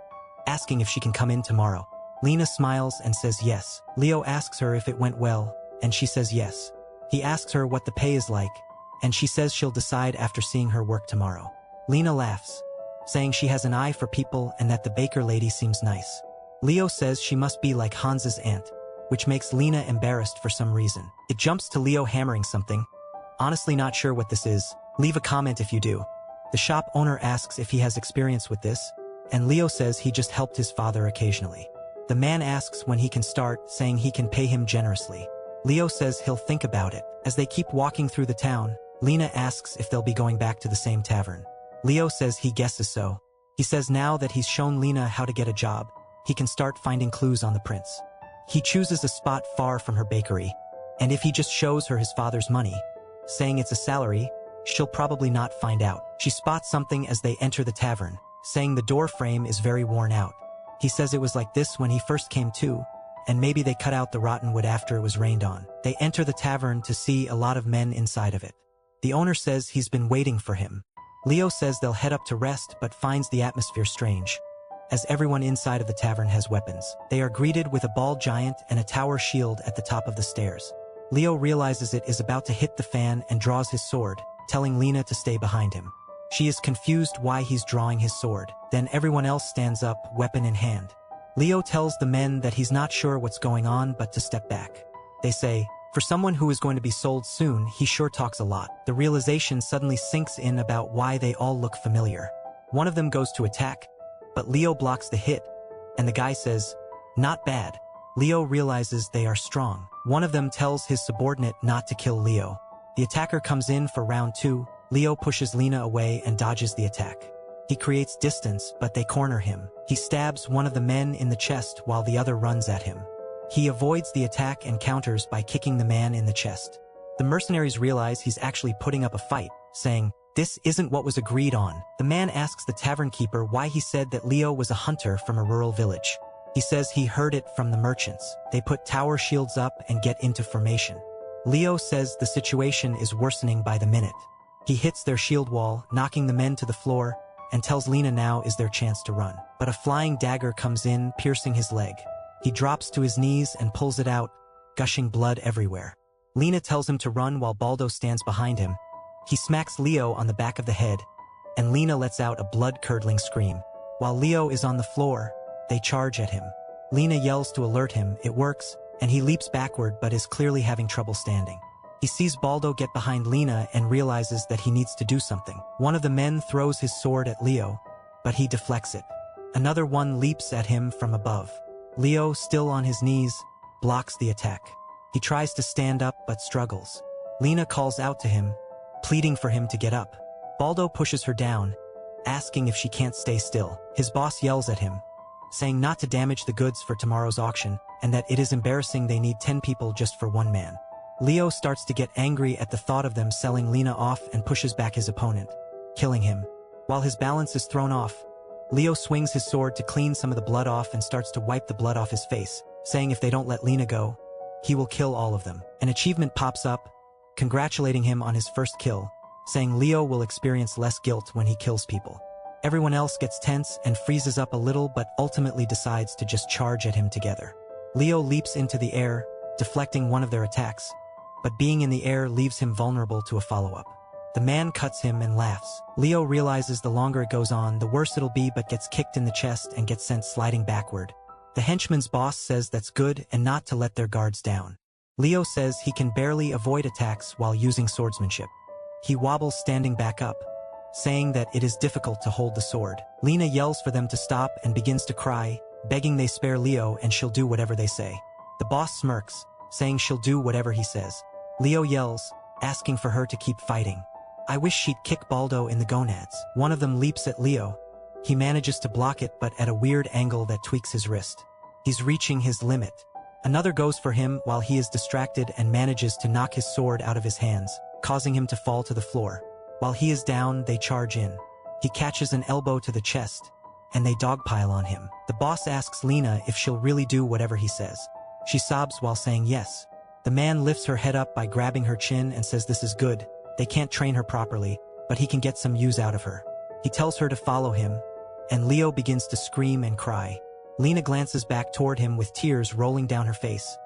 asking if she can come in tomorrow. Lena smiles and says yes. Leo asks her if it went well, and she says yes. He asks her what the pay is like, and she says she'll decide after seeing her work tomorrow. Lena laughs, saying she has an eye for people and that the baker lady seems nice. Leo says she must be like Hans's aunt, which makes Lena embarrassed for some reason. It jumps to Leo hammering something. Honestly not sure what this is. Leave a comment if you do. The shop owner asks if he has experience with this, and Leo says he just helped his father occasionally. The man asks when he can start, saying he can pay him generously. Leo says he'll think about it. As they keep walking through the town, Lena asks if they'll be going back to the same tavern. Leo says he guesses so. He says now that he's shown Lena how to get a job, he can start finding clues on the prince. He chooses a spot far from her bakery, and if he just shows her his father's money, saying it's a salary, she'll probably not find out. She spots something as they enter the tavern, saying the door frame is very worn out. He says it was like this when he first came to, and maybe they cut out the rotten wood after it was rained on. They enter the tavern to see a lot of men inside of it. The owner says he's been waiting for him. Leo says they'll head up to rest but finds the atmosphere strange. as everyone inside of the tavern has weapons. They are greeted with a ball giant and a tower shield at the top of the stairs. Leo realizes it is about to hit the fan and draws his sword, telling Lena to stay behind him. She is confused why he's drawing his sword. Then everyone else stands up, weapon in hand. Leo tells the men that he's not sure what's going on but to step back. They say, for someone who is going to be sold soon, he sure talks a lot. The realization suddenly sinks in about why they all look familiar. One of them goes to attack, but Leo blocks the hit, and the guy says, not bad. Leo realizes they are strong. One of them tells his subordinate not to kill Leo. The attacker comes in for round 2. Leo pushes Lena away and dodges the attack. He creates distance, but they corner him. He stabs one of the men in the chest while the other runs at him. He avoids the attack and counters by kicking the man in the chest. The mercenaries realize he's actually putting up a fight, saying, this isn't what was agreed on. The man asks the tavern keeper why he said that Leo was a hunter from a rural village. He says he heard it from the merchants. They put tower shields up and get into formation. Leo says the situation is worsening by the minute. He hits their shield wall, knocking the men to the floor, and tells Lena now is their chance to run. But a flying dagger comes in, piercing his leg. He drops to his knees and pulls it out, gushing blood everywhere. Lena tells him to run while Baldo stands behind him. He smacks Leo on the back of the head, and Lena lets out a blood-curdling scream. While Leo is on the floor, they charge at him. Lena yells to alert him, it works, and he leaps backward but is clearly having trouble standing. He sees Baldo get behind Lena and realizes that he needs to do something. One of the men throws his sword at Leo, but he deflects it. Another one leaps at him from above. Leo, still on his knees, blocks the attack. He tries to stand up but struggles. Lena calls out to him, pleading for him to get up. Baldo pushes her down, asking if she can't stay still. His boss yells at him, saying not to damage the goods for tomorrow's auction, and that it is embarrassing they need 10 people just for one man. Leo starts to get angry at the thought of them selling Lena off and pushes back his opponent, killing him. While his balance is thrown off, Leo swings his sword to clean some of the blood off and starts to wipe the blood off his face, saying if they don't let Lena go, he will kill all of them. An achievement pops up, congratulating him on his first kill, saying Leo will experience less guilt when he kills people. Everyone else gets tense and freezes up a little but ultimately decides to just charge at him together. Leo leaps into the air, deflecting one of their attacks, but being in the air leaves him vulnerable to a follow-up. The man cuts him and laughs. Leo realizes the longer it goes on, the worse it'll be, but gets kicked in the chest and gets sent sliding backward. The henchman's boss says that's good and not to let their guards down. Leo says he can barely avoid attacks while using swordsmanship. He wobbles standing back up, saying that it is difficult to hold the sword. Lena yells for them to stop and begins to cry, begging they spare Leo and she'll do whatever they say. The boss smirks, saying she'll do whatever he says. Leo yells, asking for her to keep fighting. I wish she'd kick Baldo in the gonads. One of them leaps at Leo. He manages to block it but at a weird angle that tweaks his wrist. He's reaching his limit. Another goes for him while he is distracted and manages to knock his sword out of his hands, causing him to fall to the floor. While he is down, they charge in. He catches an elbow to the chest, and they dogpile on him. The boss asks Lena if she'll really do whatever he says. She sobs while saying yes. The man lifts her head up by grabbing her chin and says this is good. They can't train her properly, but he can get some use out of her. He tells her to follow him, and Leo begins to scream and cry. Lena glances back toward him with tears rolling down her face,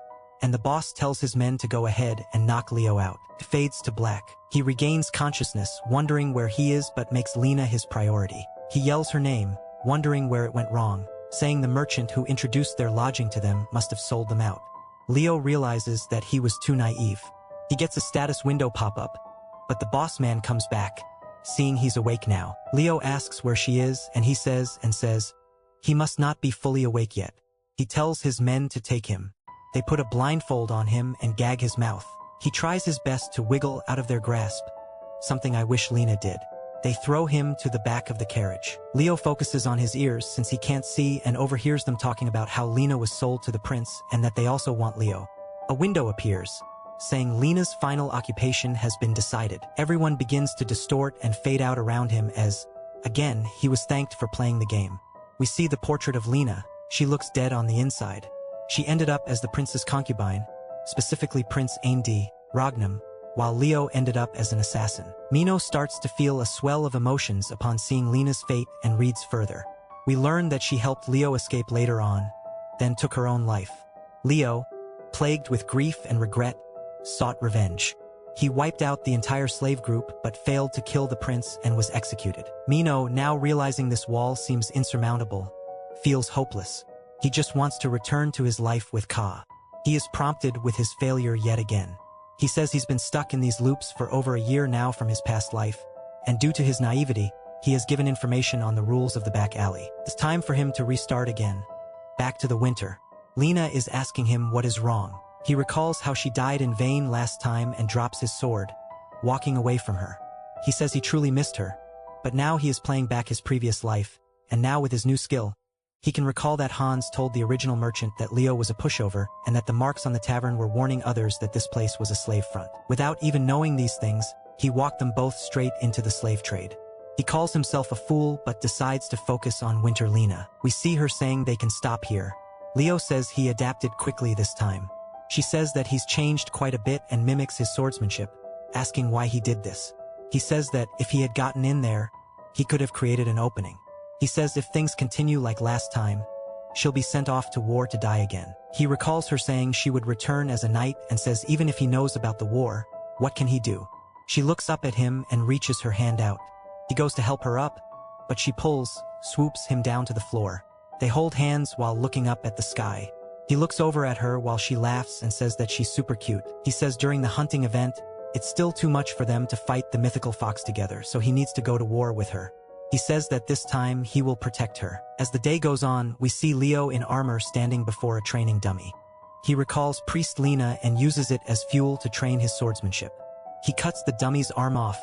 and the boss tells his men to go ahead and knock Leo out. It fades to black. He regains consciousness, wondering where he is but makes Lena his priority. He yells her name, wondering where it went wrong, saying the merchant who introduced their lodging to them must have sold them out. Leo realizes that he was too naive. He gets a status window pop up, but the boss man comes back, seeing he's awake now. Leo asks where she is, and he says, he must not be fully awake yet. He tells his men to take him. They put a blindfold on him and gag his mouth. He tries his best to wiggle out of their grasp, something I wish Lena did. They throw him to the back of the carriage. Leo focuses on his ears since he can't see and overhears them talking about how Lena was sold to the prince and that they also want Leo. A window appears, saying Lena's final occupation has been decided. Everyone begins to distort and fade out around him as, again, he was thanked for playing the game. We see the portrait of Lena. She looks dead on the inside. She ended up as the prince's concubine, specifically Prince Aindi, Ragnam, while Leo ended up as an assassin. Mino starts to feel a swell of emotions upon seeing Lena's fate and reads further. We learn that she helped Leo escape later on, then took her own life. Leo, plagued with grief and regret, sought revenge. He wiped out the entire slave group but failed to kill the prince and was executed. Mino, now realizing this wall seems insurmountable, feels hopeless. He just wants to return to his life with Ka. He is prompted with his failure yet again. He says he's been stuck in these loops for over a year now from his past life, and due to his naivety, he has given information on the rules of the back alley. It's time for him to restart again. Back to the winter. Lena is asking him what is wrong. He recalls how she died in vain last time and drops his sword, walking away from her. He says he truly missed her, but now he is playing back his previous life, and now with his new skill, he can recall that Hans told the original merchant that Leo was a pushover and that the marks on the tavern were warning others that this place was a slave front. Without even knowing these things, he walked them both straight into the slave trade. He calls himself a fool but decides to focus on Winter Lena. We see her saying they can stop here. Leo says he adapted quickly this time. She says that he's changed quite a bit and mimics his swordsmanship, asking why he did this. He says that if he had gotten in there, he could have created an opening. He says if things continue like last time, she'll be sent off to war to die again. He recalls her saying she would return as a knight and says even if he knows about the war, what can he do? She looks up at him and reaches her hand out. He goes to help her up, but she swoops him down to the floor. They hold hands while looking up at the sky. He looks over at her while she laughs and says that she's super cute. He says during the hunting event, it's still too much for them to fight the mythical fox together, so he needs to go to war with her. He says that this time he will protect her. As the day goes on, we see Leo in armor standing before a training dummy. He recalls Priest Lena and uses it as fuel to train his swordsmanship. He cuts the dummy's arm off,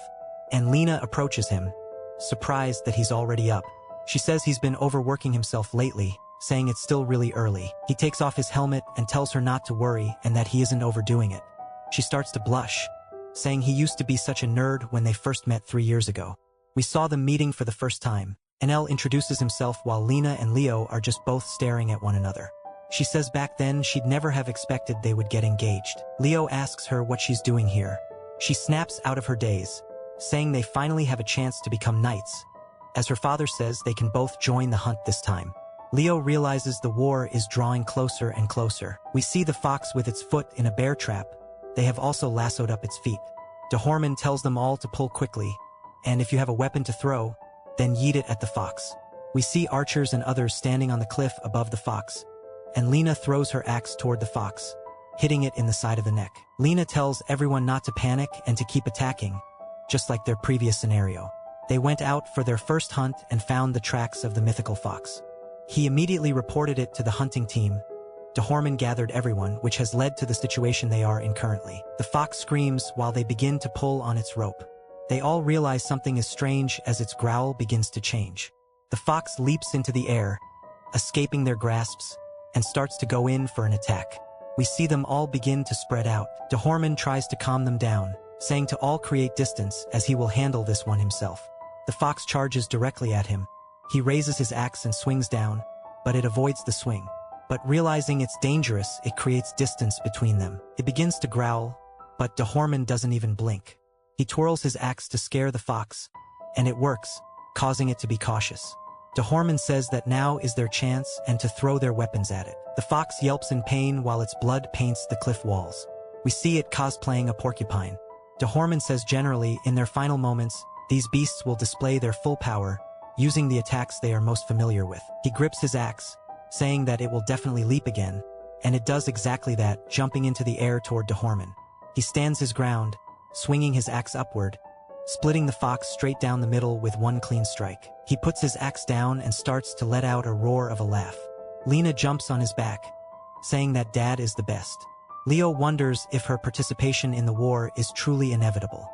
and Lena approaches him, surprised that he's already up. She says he's been overworking himself lately, saying it's still really early. He takes off his helmet and tells her not to worry and that he isn't overdoing it. She starts to blush, saying he used to be such a nerd when they first met 3 years ago. We saw them meeting for the first time. Enel introduces himself while Lena and Leo are just both staring at one another. She says back then she'd never have expected they would get engaged. Leo asks her what she's doing here. She snaps out of her daze, saying they finally have a chance to become knights. As her father says, they can both join the hunt this time. Leo realizes the war is drawing closer and closer. We see the fox with its foot in a bear trap. They have also lassoed up its feet. Dahorman tells them all to pull quickly, and if you have a weapon to throw, then yeet it at the fox. We see archers and others standing on the cliff above the fox, and Lena throws her axe toward the fox, hitting it in the side of the neck. Lena tells everyone not to panic and to keep attacking, just like their previous scenario. They went out for their first hunt and found the tracks of the mythical fox. He immediately reported it to the hunting team. Dahorman gathered everyone, which has led to the situation they are in currently. The fox screams while they begin to pull on its rope. They all realize something is strange as its growl begins to change. The fox leaps into the air, escaping their grasps, and starts to go in for an attack. We see them all begin to spread out. Dahorman tries to calm them down, saying to all create distance as he will handle this one himself. The fox charges directly at him. He raises his axe and swings down, but it avoids the swing. But realizing it's dangerous, it creates distance between them. It begins to growl, but Dahorman doesn't even blink. He twirls his axe to scare the fox, and it works, causing it to be cautious. Dahorman says that now is their chance and to throw their weapons at it. The fox yelps in pain while its blood paints the cliff walls. We see it cosplaying a porcupine. Dahorman says generally, in their final moments, these beasts will display their full power, using the attacks they are most familiar with. He grips his axe, saying that it will definitely leap again, and it does exactly that, jumping into the air toward Dahorman. He stands his ground, swinging his axe upward, splitting the fox straight down the middle with one clean strike. He puts his axe down and starts to let out a roar of a laugh. Lena jumps on his back, saying that Dad is the best. Leo wonders if her participation in the war is truly inevitable.